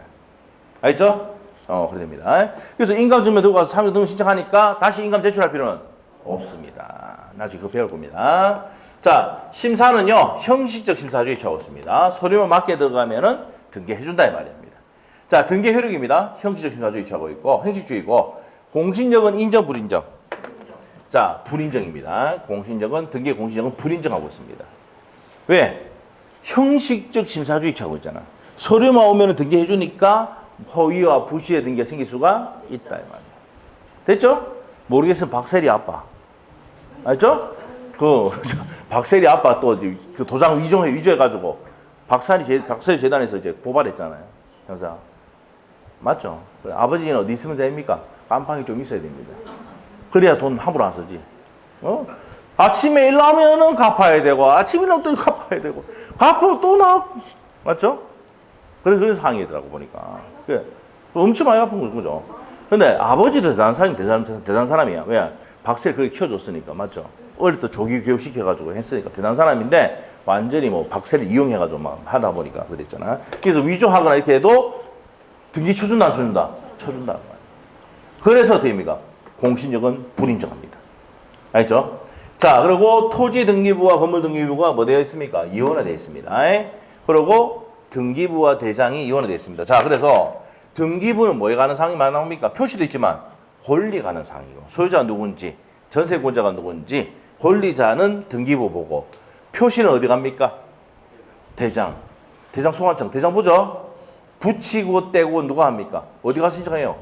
알죠? 그래 됩니다. 그래서 인감증명 들고 가서 사용자 등록 신청하니까 다시 인감 제출할 필요는 없습니다. 나중에 그거 배울 겁니다. 자, 심사는요, 형식적 심사주의 취하고 서류만 맞게 들어가면은 등기해준다, 이 말입니다. 자, 등기 효력입니다. 형식적 심사주의 취하고 있고, 형식주의고, 공신력은 인정, 불인정? 자, 불인정입니다. 공신력은, 등기 공신력은 불인정하고 있습니다. 왜? 형식적 심사주의 취하고 있잖아. 서류만 오면은 등기해주니까 허위와 부실의 등기가 생길 수가 있다, 이 말이야. 됐죠? 모르겠으면 박세리 아빠. 알죠? 박세리 아빠 또 그 도장 위조해가지고 박세리 재단에서 이제 고발했잖아요. 형사. 맞죠? 아버지는 어디 있으면 됩니까? 깜빵이 좀 있어야 됩니다. 그래야 돈 함부로 안 쓰지. 아침에 일 나면은 갚아야 되고, 아침에 나면 또 갚아야 되고, 갚으면 또 나. 맞죠? 그래서 항의더라고, 보니까. 그래. 엄청 많이 갚은 거죠. 근데 아버지도 대단한 사람이야. 왜? 박세를 그렇게 키워줬으니까. 맞죠? 어릴 때 조기 교육 시켜가지고 했으니까 대단한 사람인데, 완전히 뭐 박세를 이용해가지고 막 하다 보니까 그랬잖아. 그래서 위조하거나 이렇게 해도 등기 쳐준다, 안 쳐준다? 쳐준다. 그래서 됩니까? 공신력은 불인정합니다. 알죠? 자, 그리고 토지 등기부와 건물 등기부가 뭐 되어 있습니까? 이원화 되어 있습니다. 그리고 등기부와 대장이 이원화 되어 있습니다. 자, 그래서 등기부는 뭐에 관한 사항이 많이 나옵니까? 표시도 있지만 권리 관한 사항이고 소유자가 누군지, 전세권자가 누군지, 권리자는 등기부 보고 표시는 어디 갑니까? 대장. 대장 소환청. 대장 보죠? 붙이고 떼고 누가 합니까? 어디 가서 신청해요?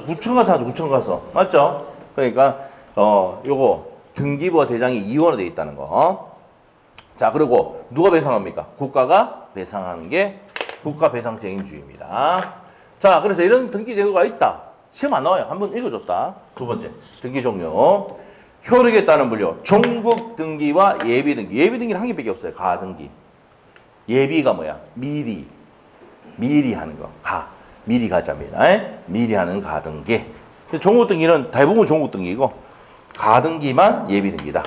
구청 가서 하죠. 구청 가서. 맞죠? 그러니까 요거 등기부와 대장이 이원화 되어 있다는 거. 자, 그리고 누가 배상합니까? 국가가 배상하는 게 국가 배상 책임주의입니다. 자, 그래서 이런 등기 제도가 있다. 시험 안 나와요. 한번 읽어줬다. 두 번째, 등기 종류. 효력에 따른 분류. 종국 등기와 예비 등기. 예비 등기는 한 개밖에 없어요. 가등기. 예비가 뭐야? 미리 하는 거. 미리 가자입니다. 미리 하는 가등기. 종국 등기는 대부분 종국 등기고 가등기만 예비 등기다.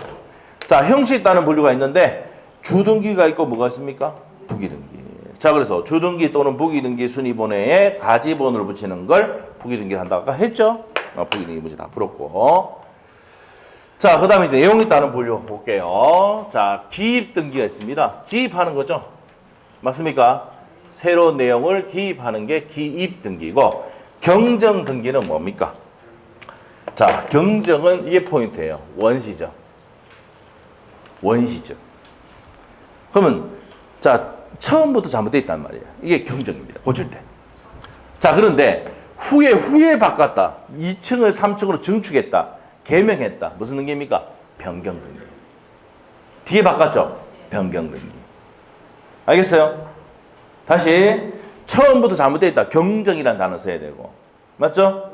자, 형식에 따른 분류가 있는데 주등기가 있고 뭐가 있습니까? 부기등기. 자, 그래서 주등기 또는 부기등기 순위번호에 가지번호를 붙이는 걸 부기등기를 한다고 아까 했죠? 부기등기 문제 다 풀었고. 자, 그 다음에 이제 내용에 따른 분류 볼게요. 자, 기입등기가 있습니다. 기입하는 거죠. 맞습니까? 새로운 내용을 기입하는 게 기입등기고, 경정등기는 뭡니까? 자, 경정은 이게 포인트예요. 원시죠. 그러면, 자, 처음부터 잘못되어 있단 말이에요. 이게 경정입니다. 고칠 때. 자, 그런데 후에 바꿨다. 2층을 3층으로 증축했다. 개명했다. 무슨 등기입니까? 변경등기. 뒤에 바꿨죠? 변경등기. 알겠어요? 다시 처음부터 잘못되어 있다. 경정이라는 단어 써야 되고. 맞죠?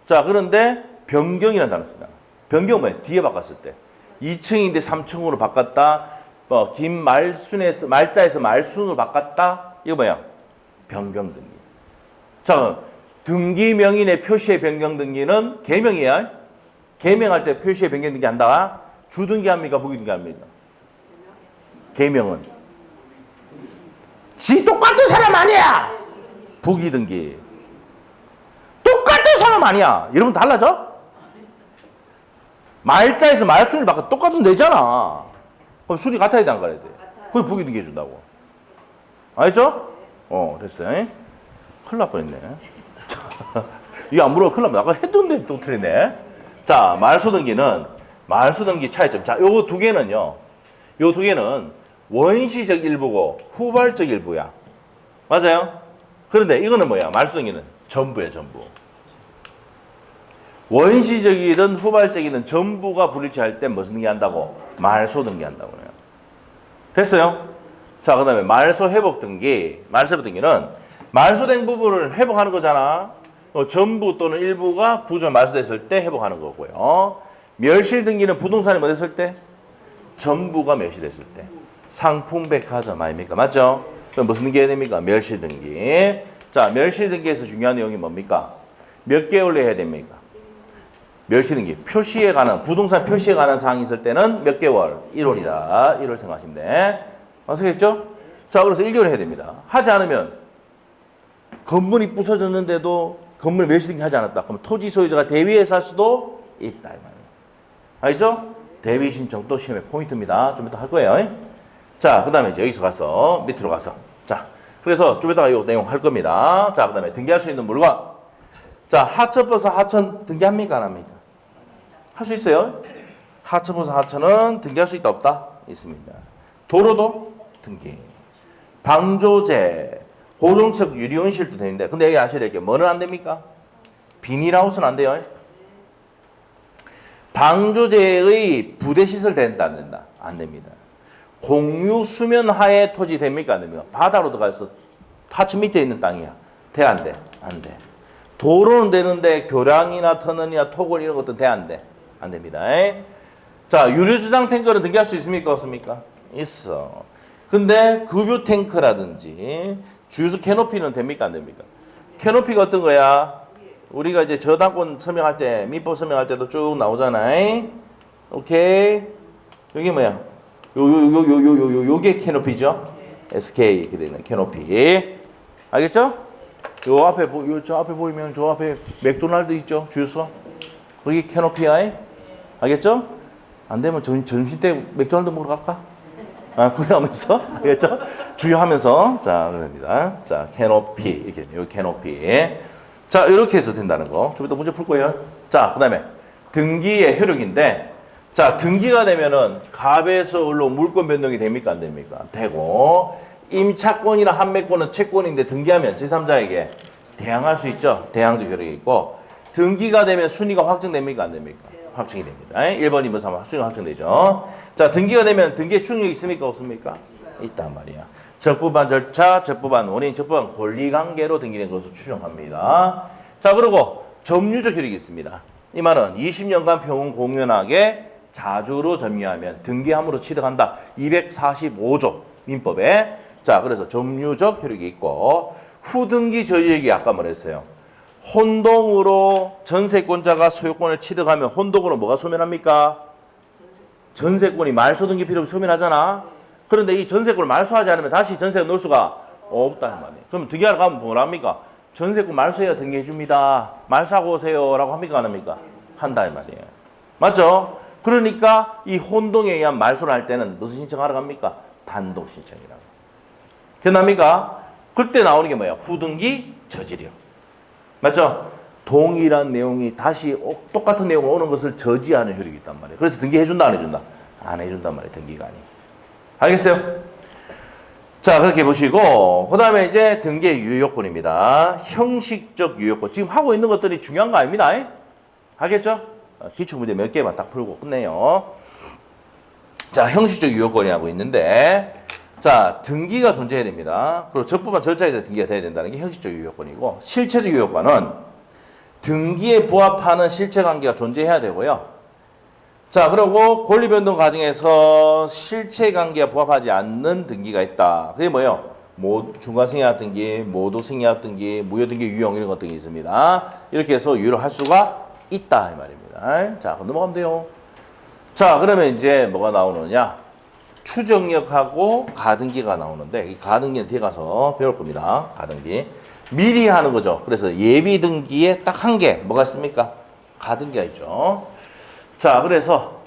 자, 그런데 변경이라는 단어 쓰잖아. 변경은 뭐예요? 뒤에 바꿨을 때. 2층인데 3층으로 바꿨다. 긴 말자에서 말순으로 바꿨다. 이거 뭐야? 변경등기. 자, 등기명인의 표시의 변경등기는 개명이야. 개명할 때 표시의 변경등기 한다. 주등기 합니까? 부기등기 합니까? 개명은. 똑같은 사람 아니야! 부기등기. 똑같은 사람 아니야! 이러면 달라져? 말자에서 말순을 바꿔 똑같은 되잖아. 그럼 순위 같아야 돼, 안 가야 돼? 그게 부기등기 해준다고. 알겠죠? 됐어요. 큰일 날 뻔했네. 이거 안 물어도 큰일 나면 아까 했던데 또 틀리네. 자, 말소등기 차이점. 자, 요거 두 개는요. 원시적 일부고 후발적 일부야. 맞아요? 그런데 이거는 뭐야? 말소등기는 전부예요, 전부. 원시적이든 후발적이든 전부가 불일치할 때 무슨 등기 한다고? 말소 등기 한다고요. 됐어요? 자, 그 다음에 말소 회복 등기. 말소 회복 등기는 말소된 부분을 회복하는 거잖아. 전부 또는 일부가 부정 말소됐을 때 회복하는 거고요. 멸실 등기는 부동산이 뭐 됐을 때? 전부가 멸실됐을 때. 상품 백화점 아닙니까? 맞죠? 그럼 무슨 등기 해야 됩니까? 멸실 등기. 자, 멸실 등기에서 중요한 내용이 뭡니까? 몇 개월로 해야 됩니까? 멸실 등기. 표시에 관한, 부동산 표시에 관한 사항이 있을 때는 몇 개월? 1월이다. 1월 생각하시면 돼. 아시겠죠? 자, 그래서 1개월 해야 됩니다. 하지 않으면 건물이 부서졌는데도 건물 멸실 등기 하지 않았다. 그럼 토지 소유자가 대위해서 할 수도 있다. 이 말이에요. 알죠? 대위 신청 또 시험의 포인트입니다. 좀 이따 할 거예요. 자, 그 다음에 이제 여기서 가서 밑으로 가서. 자, 그래서 좀 이따가 이 내용 할 겁니다. 자, 그 다음에 등기할 수 있는 물건. 자, 하천 버스 하천 등기합니까? 안 합니까? 할 수 있어요. 하천 버스 하천은 등기할 수 있다 없다? 있습니다. 도로도 등기. 방조제, 고정석 유리온실도 되는데, 근데 여기 아셔야 될 게 뭐는 안 됩니까? 비닐하우스는 안 돼요. 방조제의 부대시설 된다 안 된다? 안 됩니다. 공유 수면 하에 토지 됩니까? 안 됩니까? 바다로 들어가서 하천 밑에 있는 땅이야. 돼 안 돼? 안 돼. 도로는 되는데 교량이나 터널이나 토굴 이런 것도 돼 안 돼? 안 됩니다. 자, 유류주장 탱크는 등기할 수 있습니까? 없습니까? 있어. 근데 급유 탱크라든지 주유소 캐노피는 됩니까? 안 됩니까? 캐노피가 어떤 거야? 우리가 이제 저당권 설명할 때, 민법 설명할 때도 쭉 나오잖아. 오케이. 여기 뭐야? 요게 캐노피죠? SK 이렇게 되는 캐노피. 알겠죠? 요 앞에 저 앞에 보이면 저 앞에 맥도날드 있죠? 주유소. 거기 캐노피야. 알겠죠? 안 되면 점심 때 맥도날드 먹으러 갈까? 아, 거기 하면서 알겠죠? 주유하면서 자, 그럽니다. 자, 캐노피 이렇게 요 캐노피. 자, 이렇게 해서 된다는 거. 좀 이따 문제 풀 거예요. 자, 그다음에 등기의 효력인데, 자, 등기가 되면은 갑에서 을로 물권 변동이 됩니까? 안 됩니까? 되고, 임차권이나 판매권은 채권인데 등기하면 제3자에게 대항할 수 있죠. 대항적 효력이 있고, 등기가 되면 순위가 확정됩니까? 안 됩니까? 확정이 됩니다. 1번, 2번, 3번 순위가 확정되죠. 자, 등기가 되면 등기에 추정력이 있습니까? 없습니까? 있단 말이야. 적법한 절차, 적법한 원인, 적법한 권리관계로 등기된 것으로 추정합니다. 자, 그리고 점유적 효력이 있습니다. 이 말은 20년간 평온 공연하게 자주로 점유하면 등기함으로 취득한다. 245조 민법에. 자, 그래서 점유적 효력이 있고, 후등기 저지력이 아까 말했어요. 혼동으로 전세권자가 소유권을 취득하면 혼동으로 뭐가 소멸합니까? 전세권이 말소등기 필요 없이 소멸하잖아. 그런데 이 전세권을 말소하지 않으면 다시 전세가 놓을 수가 없다는 말이에요. 그럼 등기하러 가면 뭐랍니까? 전세권 말소해야 등기해 줍니다. 말소하고 오세요. 라고 합니까? 안 합니까? 한다는 말이에요. 맞죠? 그러니까 이 혼동에 의한 말소를 할 때는 무슨 신청하러 갑니까? 단독 신청이라고. 기억납니까? 그때 나오는 게 뭐야? 후등기 저지력. 맞죠? 동일한 내용이 다시 똑같은 내용으로 오는 것을 저지하는 효력이 있단 말이에요. 그래서 등기해 준다, 안 해준다? 안 해준단 말이에요. 등기관이. 알겠어요? 자, 그렇게 보시고, 그 다음에 이제 등기의 유효요건입니다. 형식적 유효요건. 지금 하고 있는 것들이 중요한 거 아닙니다. 알겠죠? 기출문제 몇 개만 딱 풀고 끝내요. 자, 형식적 유효요건이라고 있는데, 자, 등기가 존재해야 됩니다. 그리고 적법한 절차에 대해서 등기가 돼야 된다는 게 형식적 유효요건이고, 실체적 유효요건은 등기에 부합하는 실체관계가 존재해야 되고요. 자, 그리고 권리변동 과정에서 실체관계가 부합하지 않는 등기가 있다. 그게 뭐예요? 중과생략 등기, 모두생략 등기, 무효등기 유형 이런 것들이 있습니다. 이렇게 해서 유효를 할 수가 있다 이 말입니다. 자, 그럼 넘어가면 돼요. 자, 그러면 이제 뭐가 나오느냐? 추정력하고 가등기가 나오는데 이 가등기는 뒤에 가서 배울 겁니다. 가등기. 미리 하는 거죠. 그래서 예비 등기에 딱 한 개 뭐가 있습니까? 가등기가 있죠. 자, 그래서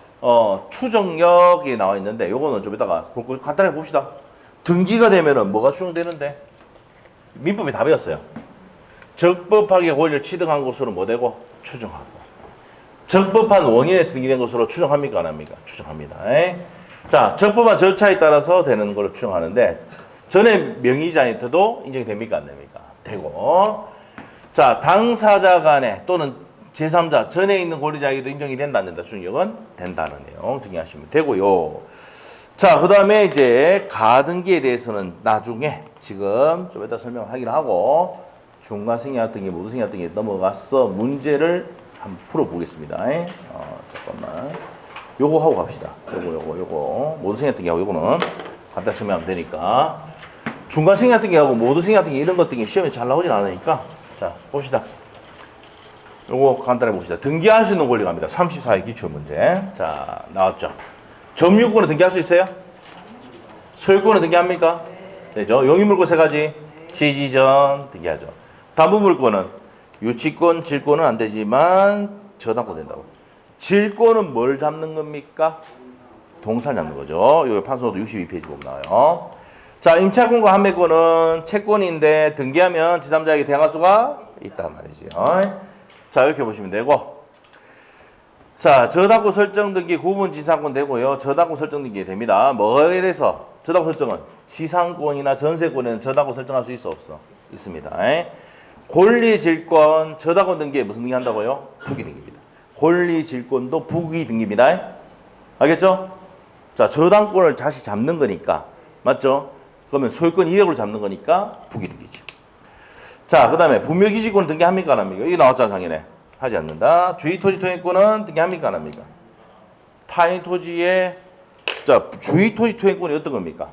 추정력이 나와 있는데 요거는 좀 이따가 간단하게 봅시다. 등기가 되면은 뭐가 추정되는데? 민법이 다 배웠어요. 적법하게 권리를 취득한 것으로 뭐 되고? 추정하고. 적법한 원인에서 등기된 것으로 추정합니까? 안 합니까? 추정합니다. 자, 적법한 절차에 따라서 되는 걸로 추정하는데 전에 명의자한테도 인정이 됩니까? 안 됩니까? 되고. 자, 당사자 간에 또는 제3자 전에 있는 권리자에게도 인정이 된다 안 된다. 주력은 된다는 내용 정리하시면 되고요. 자, 그 다음에 이제 가등기에 대해서는 나중에 지금 좀 이따 설명하기로 하고 중과생략 등기, 모두생략 등기 넘어가서 문제를 한번 풀어보겠습니다. 잠깐만. 요거 하고 갑시다. 요거. 모두생략 등기하고 요거는 간단히 설명하면 되니까. 중과생략 등기하고 모두생략 등기 이런 것 등이 시험에 잘 나오진 않으니까. 자, 봅시다. 요거 간단히 봅시다. 등기할 수 있는 권리 갑니다. 34회 기출문제. 자, 나왔죠. 점유권을 등기할 수 있어요? 소유권을 등기합니까? 되죠. 용의물권 세 가지. 지지전 등기하죠. 담보물권은 유치권, 질권은 안 되지만 저당권 된다고. 질권은 뭘 잡는 겁니까? 동산 잡는 거죠. 여기 판소도 62페이지 보면 나와요. 자, 임차권과 판매권은 채권인데 등기하면 제3자에게 대항할 수가 있단 말이지요. 자, 이렇게 보시면 되고. 자, 저당권 설정 등기 구분 지상권 되고요. 저당권 설정 등기 됩니다. 뭐에 대해서 저당권 설정은 지상권이나 전세권에는 저당권 설정할 수 있어 없어? 있습니다. 권리질권 저당권 등기에 무슨 등기 한다고요? 부기 등기입니다. 권리질권도 부기 등기입니다. 알겠죠? 자, 저당권을 다시 잡는 거니까 맞죠? 그러면 소유권 이력으로 잡는 거니까 부기 등기죠. 자, 그 다음에 분묘기지권은 등기합니까 안 합니까? 이게 나왔잖아 상인에. 하지 않는다. 주의토지 토행권은 등기합니까 안 합니까? 타인 토지의 자, 주의토지 토행권이 어떤 겁니까?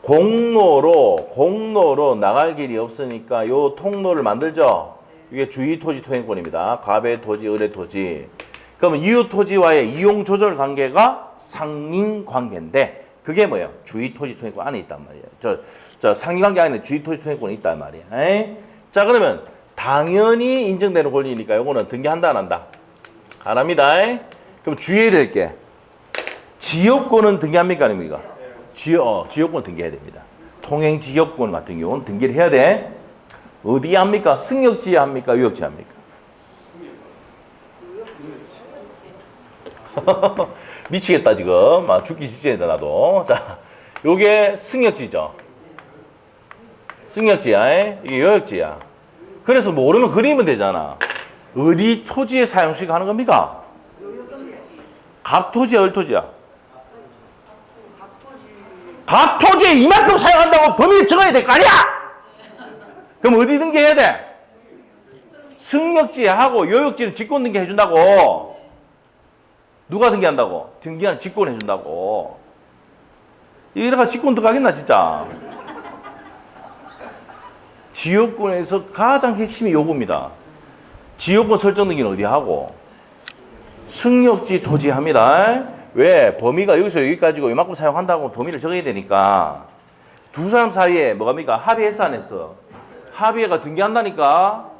공로로 나갈 길이 없으니까 요 통로를 만들죠. 이게 주의토지 토행권입니다. 가배 토지, 의뢰 토지. 그러면 이웃 토지와의 이용 조절 관계가 상인 관계인데 그게 뭐예요? 주의토지 토행권 안에 있단 말이에요. 저 상인 관계 안에 주의토지 토행권이 있단 말이에요. 자, 그러면 당연히 인정되는 권리니까 요거는 등기한다 안 한다? 안 합니다. 그럼 주의해야 될 게 지역권은 등기합니까 아닙니까? 지역권 등기해야 됩니다. 통행 지역권 같은 경우는 등기를 해야 돼. 어디에 합니까? 승역지에 합니까? 유역지에 합니까? 미치겠다 지금. 죽기 직전이다 나도. 자, 요게 승역지죠. 승역지야. 이게 요역지야. 그래서 모르면 그리면 되잖아. 어디 토지의 사용수익 하는 겁니까? 갑토지야, 을토지야? 갑토지에 이만큼 사용한다고 범위를 적어야 될 거 아니야? 그럼 어디 등기해야 돼? 승역지에 하고 요역지는 직권 등기 해준다고. 누가 등기한다고? 등기한 직권 해준다고. 이래가 직권 들어가겠나 진짜? 지역권에서 가장 핵심이 요겁니다. 지역권 설정 등기는 어디 하고? 승역지 토지 합니다. 왜? 범위가 여기서 여기까지고 이만큼 사용한다고 범위를 적어야 되니까. 두 사람 사이에 뭐갑니까? 합의했어 안 했어? 합의가 등기한다니까?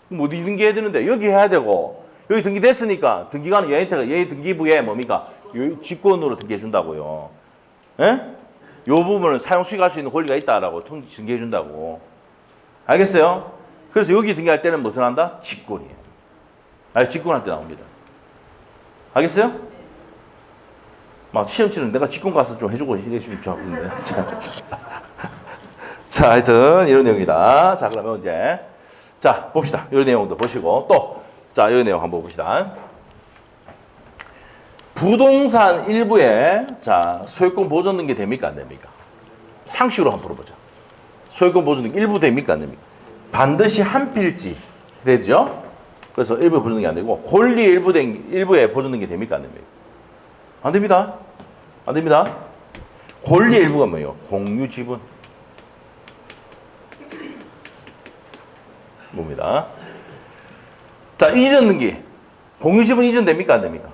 그럼 어디 등기해야 되는데? 여기 해야 되고. 여기 등기됐으니까 등기관은 얘 등기부에 뭡니까? 직권으로 등기해 준다고요. 예? 요 부분을 사용 수익할 수 있는 권리가 있다라고 등기해 준다고. 알겠어요? 그래서 여기 등기할 때는 무슨 한다? 직권이에요. 직권할 때 나옵니다. 알겠어요? 막 시험 치는 내가 직권 가서 좀 해주고 이랬으면 좋겠는데. 자, 하여튼 이런 내용이다. 자, 그러면 이제 자 봅시다. 이런 내용도 보시고 또 자, 이 내용 한번 봅시다. 부동산 일부에 자 소유권 보존 등기 됩니까 안 됩니까? 상식으로 한번 풀어보자. 소유권 보존 등기 일부 됩니까 안 됩니까? 반드시 한 필지 되죠. 그래서 일부에 보존 등기 안 되고 권리 일부에 보존 등기 됩니까 안 됩니까? 안 됩니다. 안 됩니다. 권리 일부가 뭐예요? 공유 지분. 뭡니다. 자, 이전 등기. 공유 지분 이전 됩니까 안 됩니까?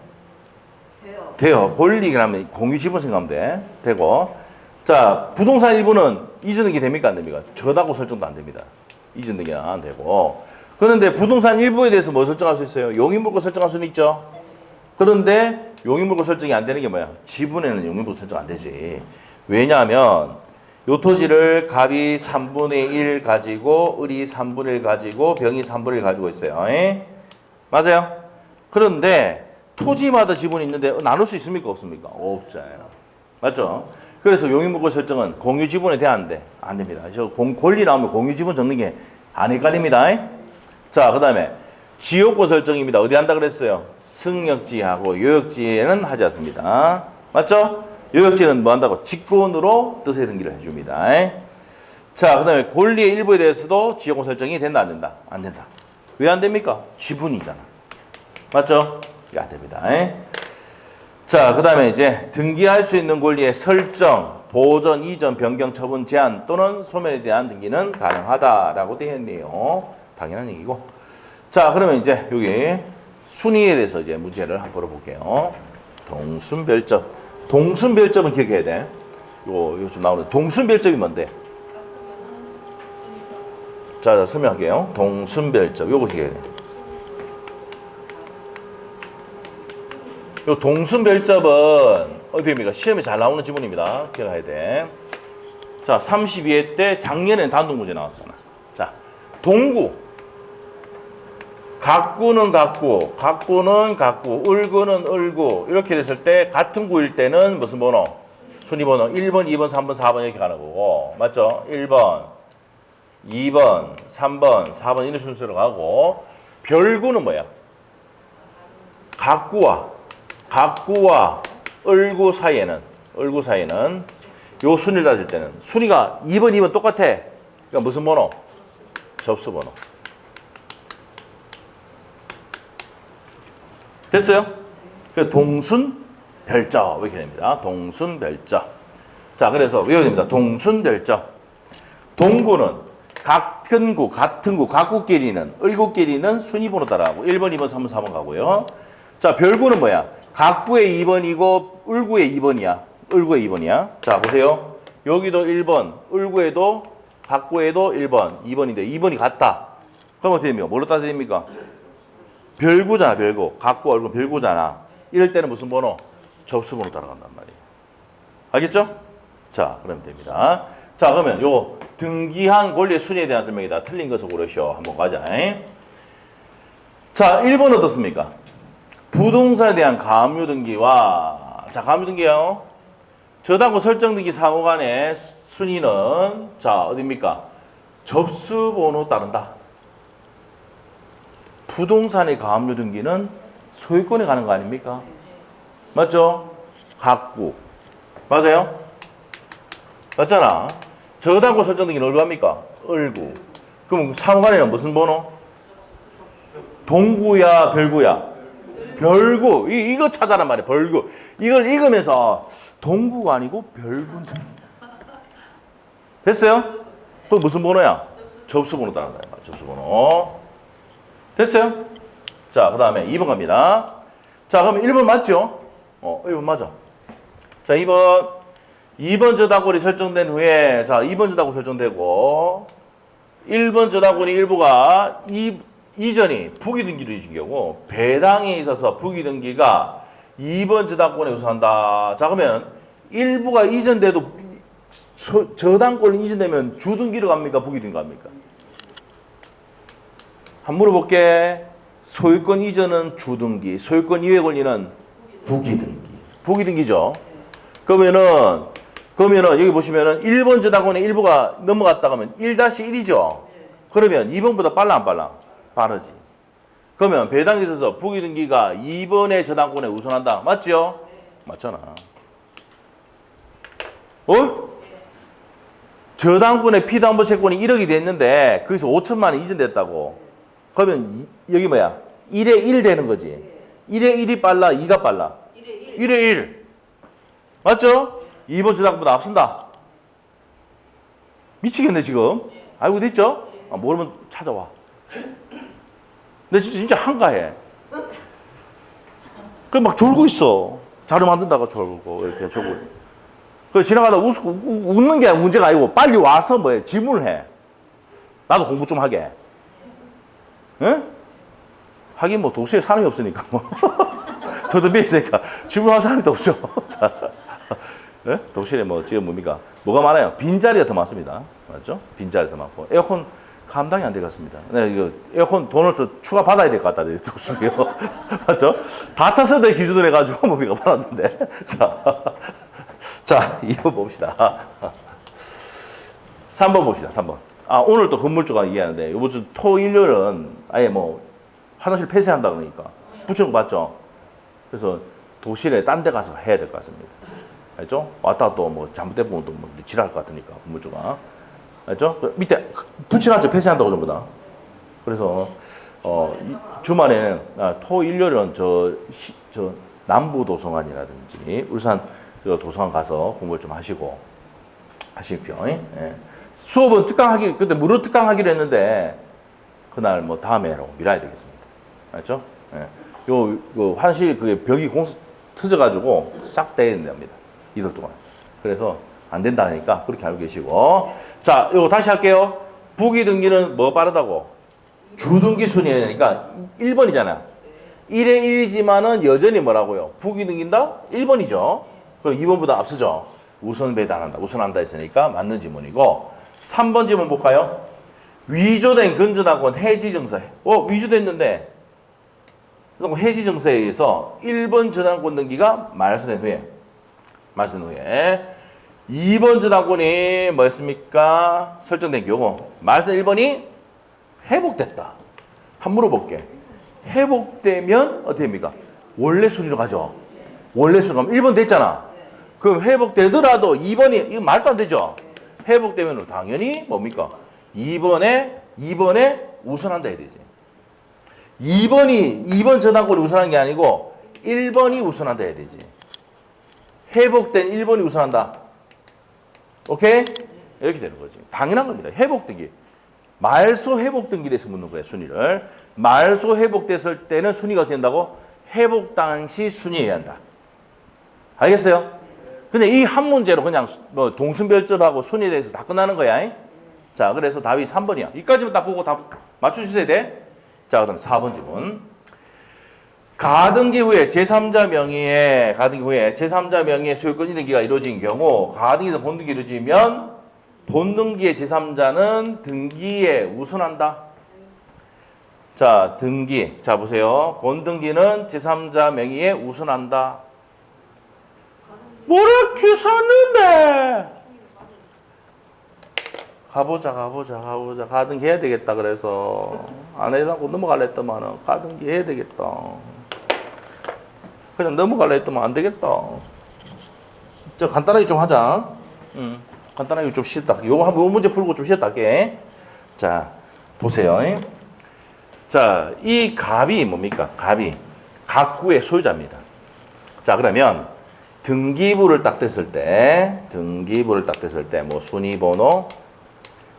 돼요. 권리라면 공유 지분 생각하면 돼. 되고. 자, 부동산 일부는 이전 등기 됩니까 안 됩니까? 저당권 설정도 안 됩니다. 이전 등기는 안 되고. 그런데 부동산 일부에 대해서 뭐 설정할 수 있어요? 용의물권 설정할 수는 있죠. 그런데 용의물권 설정이 안 되는 게 뭐야? 지분에는 용의물권 설정 안 되지. 왜냐하면 요 토지를 갑이 3분의 1 가지고 을이 3분의 1 가지고 병이 3분의 1 가지고 있어요. 맞아요? 그런데 토지마다 지분이 있는데 나눌 수 있습니까? 없습니까? 없잖아요. 맞죠? 그래서 용익무고 설정은 공유 지분에 대한데 안 됩니다. 권리 나오면 공유 지분 적는 게 안 헷갈립니다. 자, 그 다음에 지역구 설정입니다. 어디 한다 그랬어요? 승역지하고 요역지에는 하지 않습니다. 맞죠? 요역지는 뭐 한다고? 직권으로 뜻의 등기를 해줍니다. 자, 그 다음에 권리의 일부에 대해서도 지역구 설정이 된다, 안 된다? 안 된다. 왜 안 됩니까? 지분이잖아. 맞죠? 이게 안 됩니다. 자, 그 다음에 이제 등기할 수 있는 권리의 설정, 보전, 이전, 변경, 처분, 제한 또는 소멸에 대한 등기는 가능하다라고 되어 있네요. 당연한 얘기고. 자, 그러면 이제 여기 순위에 대해서 이제 문제를 한번 풀어볼게요. 동순별점. 동순별점은 기억해야 돼. 이거 좀 나오는데. 동순별점이 뭔데? 자, 설명할게요. 동순별점. 요거 기억해야 돼. 요 동순별점은 어디입니까? 시험에 잘 나오는 지문입니다. 기억해야 돼. 자, 32회 때 작년에 단독 문제 나왔잖아. 자, 동구. 각구는 각구, 각구는 각구, 을구는 을구. 이렇게 됐을 때 같은 구일 때는 무슨 번호? 순위번호 1번, 2번, 3번, 4번 이렇게 가는 거고. 맞죠? 1번, 2번, 3번, 4번 이런 순서로 가고. 별구는 뭐야? 각구와 을구 사이에는 요 순위를 따질 때는 순위가 2번, 2번 똑같아. 그러니까 무슨 번호? 접수번호. 됐어요? 동순별점 이렇게 됩니다. 동순별점. 자, 그래서 외워야 됩니다. 동순별점. 동구는 같은 구, 각구끼리는 을구끼리는 순위번호 따라가고 1번, 2번, 3번, 4번 가고요. 자, 별구는 뭐야? 각구의 2번이고 을구의 2번이야. 을구의 2번이야. 자, 보세요. 여기도 1번, 을구에도 각구에도 1번, 2번인데 2번이 같다. 그럼 어떻게 됩니까? 뭘로 따져야 됩니까? 별구잖아, 별구. 각구, 을구, 별구잖아. 이럴 때는 무슨 번호? 접수번호 따라간단 말이에요. 알겠죠? 자, 그러면 됩니다. 자, 그러면 요 등기한 권리의 순위에 대한 설명이다. 틀린 것을 고르시오. 한번 가자. 자, 1번 어떻습니까? 부동산에 대한 가압류 등기와, 자, 가압류 등기요. 저당권 설정 등기 상호 간의 순위는, 자, 어딥니까? 접수번호 따른다. 부동산의 가압류 등기는 소유권에 가는 거 아닙니까? 맞죠? 각구. 맞아요? 맞잖아. 저당권 설정 등기는 어디로 합니까? 을구. 그럼 상호 간에는 무슨 번호? 동구야, 별구야? 별구. 이거 찾아란 말이야. 별구. 이걸 읽으면서 동구가 아니고 별구인데. 됐어요? 또 무슨 번호야? 접수번호 따른다. 접수번호. 됐어요? 자, 그 다음에 2번 갑니다. 자, 그럼 1번 맞죠? 1번 맞아. 자, 2번 저당권이 설정된 후에, 자, 2번 저당권 설정되고, 1번 저당권이 일부가 이전이 부기등기로 이진 경우 배당에 있어서 부기등기가 2번 저당권에 우선한다. 자, 그러면 일부가 이전돼도 저당권이 이전되면 주등기로 갑니까? 부기등기 갑니까? 한번 물어볼게. 소유권 이전은 주등기, 소유권 이외 권리는 부기등기. 부기등기죠. 그러면은 여기 보시면은 1번 저당권의 일부가 넘어갔다 가면 1-1이죠. 그러면 2번보다 빨라 안 빨라? 빠르지. 그러면 배당에 있어서 부기등기가 2번의 저당권에 우선한다. 맞죠? 맞잖아. 저당권의 피담보 채권이 1억이 됐는데 거기서 5천만 원 이전됐다고. 그러면 여기 뭐야? 1에 1 되는 거지. 1에 1이 빨라? 2가 빨라? 1에 1. 맞죠? 2번 저당권보다 앞선다. 미치겠네 지금. 알고 있죠? 모르면 찾아와. 근데 진짜 한가해. 그 막 졸고 있어. 자료 만든다고 졸고 이렇게 졸고. 그 지나가다 웃는 게 문제가 아니고 빨리 와서 뭐해 질문을 해. 나도 공부 좀 하게. 응? 하긴 뭐 도시에 사람이 없으니까 뭐 더듬이 있으니까 질문할 사람이 없죠. 자, 네? 도시에 뭐 지금 뭡니까? 뭐가 많아요? 빈자리가 더 많습니다. 맞죠? 빈자리가 더 많고 에어컨 감당이 안 되겠습니다. 네, 이거 에어컨 돈을 더 추가 받아야 될 것 같다. 도시에 맞죠? 다 차세대 기준으로 해가지고 뭡니까 받았는데 자, 자, 2번 봅시다. 3번 봅시다. 3번. 아, 오늘 또 건물주가 얘기하는데 이번 주 토, 일요일은 아예 뭐 화장실 폐쇄한다 그러니까 붙여놓은 거 맞죠? 그래서 도실에 딴 데 가서 해야 될 것 같습니다. 알죠? 왔다 또 뭐 잘못돼 보면 또뭐 지랄할 것 같으니까 건물주가. 알죠? 그 밑에 붙여놨죠. 폐쇄한다고 전부 다. 그래서 주말에는 토, 일요일은 저 남부 도서관이라든지 울산 그 도서관 가서 공부를 좀 하시고 하십시오. 예. 수업은 그때 무료 특강하기로 했는데 그날 뭐 다음에로 미뤄야 되겠습니다. 알죠? 예. 요 화장실 그게 벽이 터져가지고 싹 떼야 됩니다. 이틀 동안. 그래서 안 된다 하니까 그렇게 알고 계시고. 자, 요거 다시 할게요. 부기 등기는 뭐 빠르다고? 주등기 순이니까 1번이잖아. 1에 1이지만은 여전히 뭐라고요? 부기 등긴다? 1번이죠. 그럼 2번보다 앞서죠. 우선 배달한다. 우선한다 했으니까 맞는 지문이고. 3번 지문 볼까요? 위조된 건전하고는 해지증서. 위조됐는데 그럼 해지증서에 의해서 1번 저당권 등기가 말소된 후에 2번 저당권이 뭐였습니까? 설정된 경우 말소된 1번이 회복됐다. 한번 물어볼게. 회복되면 어떻게 됩니까? 원래 순위로 가죠. 원래 순위로 가면 1번 됐잖아. 그럼 회복되더라도 2번이 이거 말도 안 되죠. 회복되면 당연히 뭡니까? 2번에 우선한다 해야 되지. 2번 저당권이 우선하는 게 아니고 1번이 우선한다 해야 되지. 회복된 1번이 우선한다. 오케이? 이렇게 되는 거지. 당연한 겁니다. 회복등기. 말소 회복등기 돼서 묻는 거예요. 순위를. 말소 회복됐을 때는 순위가 어떻게 된다고? 회복 당시 순위해야 한다. 알겠어요? 근데 이 한 문제로 그냥 뭐 동순별점하고 순위에 대해서 다 끝나는 거야. 자, 그래서 답이 3번이야. 이까지만 딱 보고 다 맞춰주셔야 돼. 자, 그다음 4번 지문. 가등기 후에 제3자 명의의 소유권 이등기가 이루어진 경우 가등기에서 본등기 이루어지면 본등기의 제3자는 등기에 우선한다. 자, 등기. 자, 보세요. 본등기는 제3자 명의에 우선한다. 뭐라게 샀는데? 가보자. 가등기 해야 되겠다. 그래서 안 해라고 넘어갈래 했더만은 가등기 해야 되겠다. 그냥 넘어갈래 했더만 안 되겠다. 저 간단하게 좀 하자. 간단하게 좀 쉬었다. 요거 한번 문제 풀고 좀 쉬었다 할게. 자, 보세요. 자, 이 갑이 뭡니까? 갑이 갑구의 소유자입니다. 자, 그러면 등기부를 딱 뗐을 때 뭐 순위번호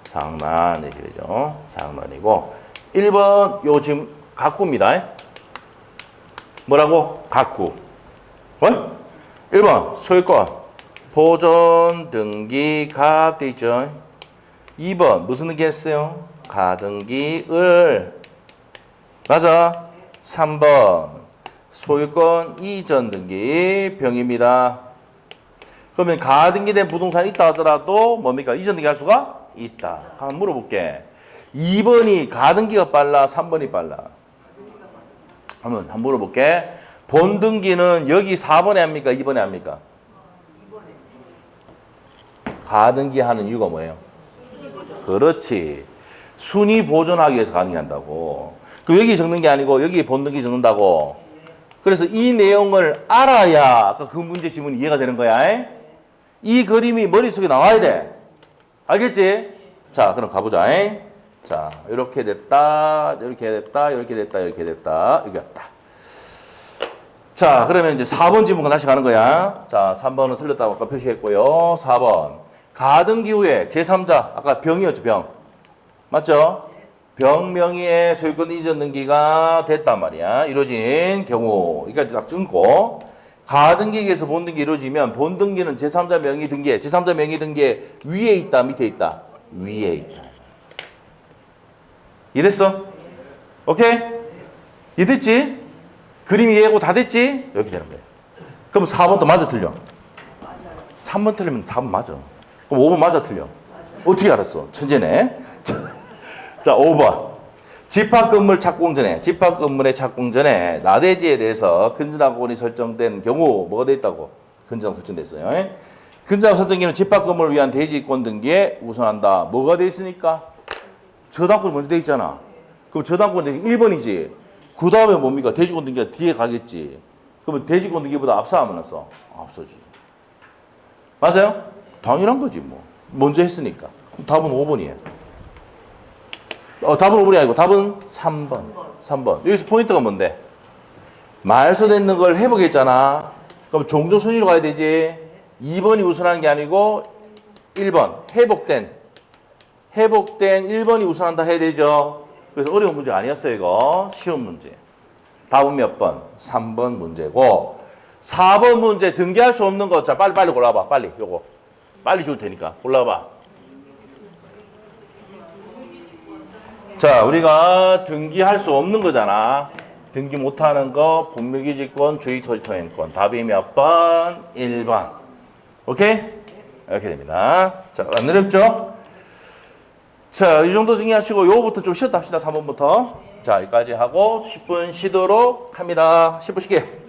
상란 이렇게 되죠. 상란이고 1번 요 지금 갑구입니다. 뭐라고? 갑구. 1번 소유권 보존 등기 갑 돼 있죠. 2번 무슨 등기 했어요? 가등기을. 맞아. 3번 소유권 이전 등기 병입니다. 그러면 가등기된 부동산이 있다 하더라도 뭡니까? 이전 등기 할 수가 있다. 한번 물어볼게. 2번이 가등기가 빨라? 3번이 빨라? 한번 물어볼게. 본등기는 여기 4번에 합니까? 2번에 합니까? 2번에. 가등기 하는 이유가 뭐예요? 그렇지. 순위 보존하기 위해서 가등기한다고. 그 여기 적는 게 아니고 여기 본등기 적는다고. 그래서 이 내용을 알아야 아까 그 문제 지문이 이해가 되는 거야. 이 그림이 머릿속에 나와야 돼. 알겠지? 자, 그럼 가보자. 자, 이렇게 됐다. 이렇게 왔다. 자, 그러면 이제 4번 지문과 다시 가는 거야. 자, 3번은 틀렸다고 아까 표시했고요. 4번. 가등기 후에 제3자, 아까 병이었죠, 병. 맞죠? 병 명의의 소유권 이전 등기가 됐단 말이야. 이루어진 경우. 여기까지 딱 끊고. 가등기에서 본등기 이루어지면 본등기는 제3자 명의 등기에, 제3자 명의 등기에 위에 있다, 밑에 있다? 위에 있다. 이해됐어? 오케이? 이해됐지? 그림 이해하고 다 됐지? 이렇게 되는 거야. 그럼 4번도 맞아, 틀려? 3번 틀리면 4번 맞아. 그럼 5번 맞아, 틀려? 어떻게 알았어? 천재네. 자, 5번. 집합건물의 착공 전에 나대지에 대해서 근저당권이 설정된 경우 뭐가 돼 있다고? 근저당 설정됐어요. 근저당권 등기는 집합 건물을 위한 대지권 등기에 우선한다. 뭐가 돼 있으니까? 저당권이 먼저 돼 있잖아. 그럼 저당권 등기 1번이지. 그 다음에 뭡니까? 대지권 등기가 뒤에 가겠지. 그러면 대지권 등기보다 앞서 안 앞서? 앞서지. 맞아요? 당연한 거지 뭐. 먼저 했으니까. 답은 5번이에요. 답은 5번이 아니고 답은 3번. 3번. 여기서 포인트가 뭔데? 말소되는 걸 회복했잖아. 그럼 종족 순위로 가야 되지. 2번이 우선하는 게 아니고 1번. 회복된 1번이 우선한다 해야 되죠. 그래서 어려운 문제가 아니었어요, 이거. 쉬운 문제. 답은 몇 번? 3번 문제고. 4번 문제 등기할 수 없는 거. 자, 빨리 골라봐. 빨리. 요거. 빨리 줄 테니까. 골라봐. 자, 우리가 등기할 수 없는 거잖아. 등기 못하는 거, 분묘기지권, 주의토지통행권. 답이 몇 번? 1번. 오케이? 이렇게 됩니다. 자, 안 어렵죠? 자, 이 정도 정리하시고 요거부터 좀 쉬었다 합시다. 3번부터. 자, 여기까지 하고 10분 쉬도록 합니다. 10분 쉬게.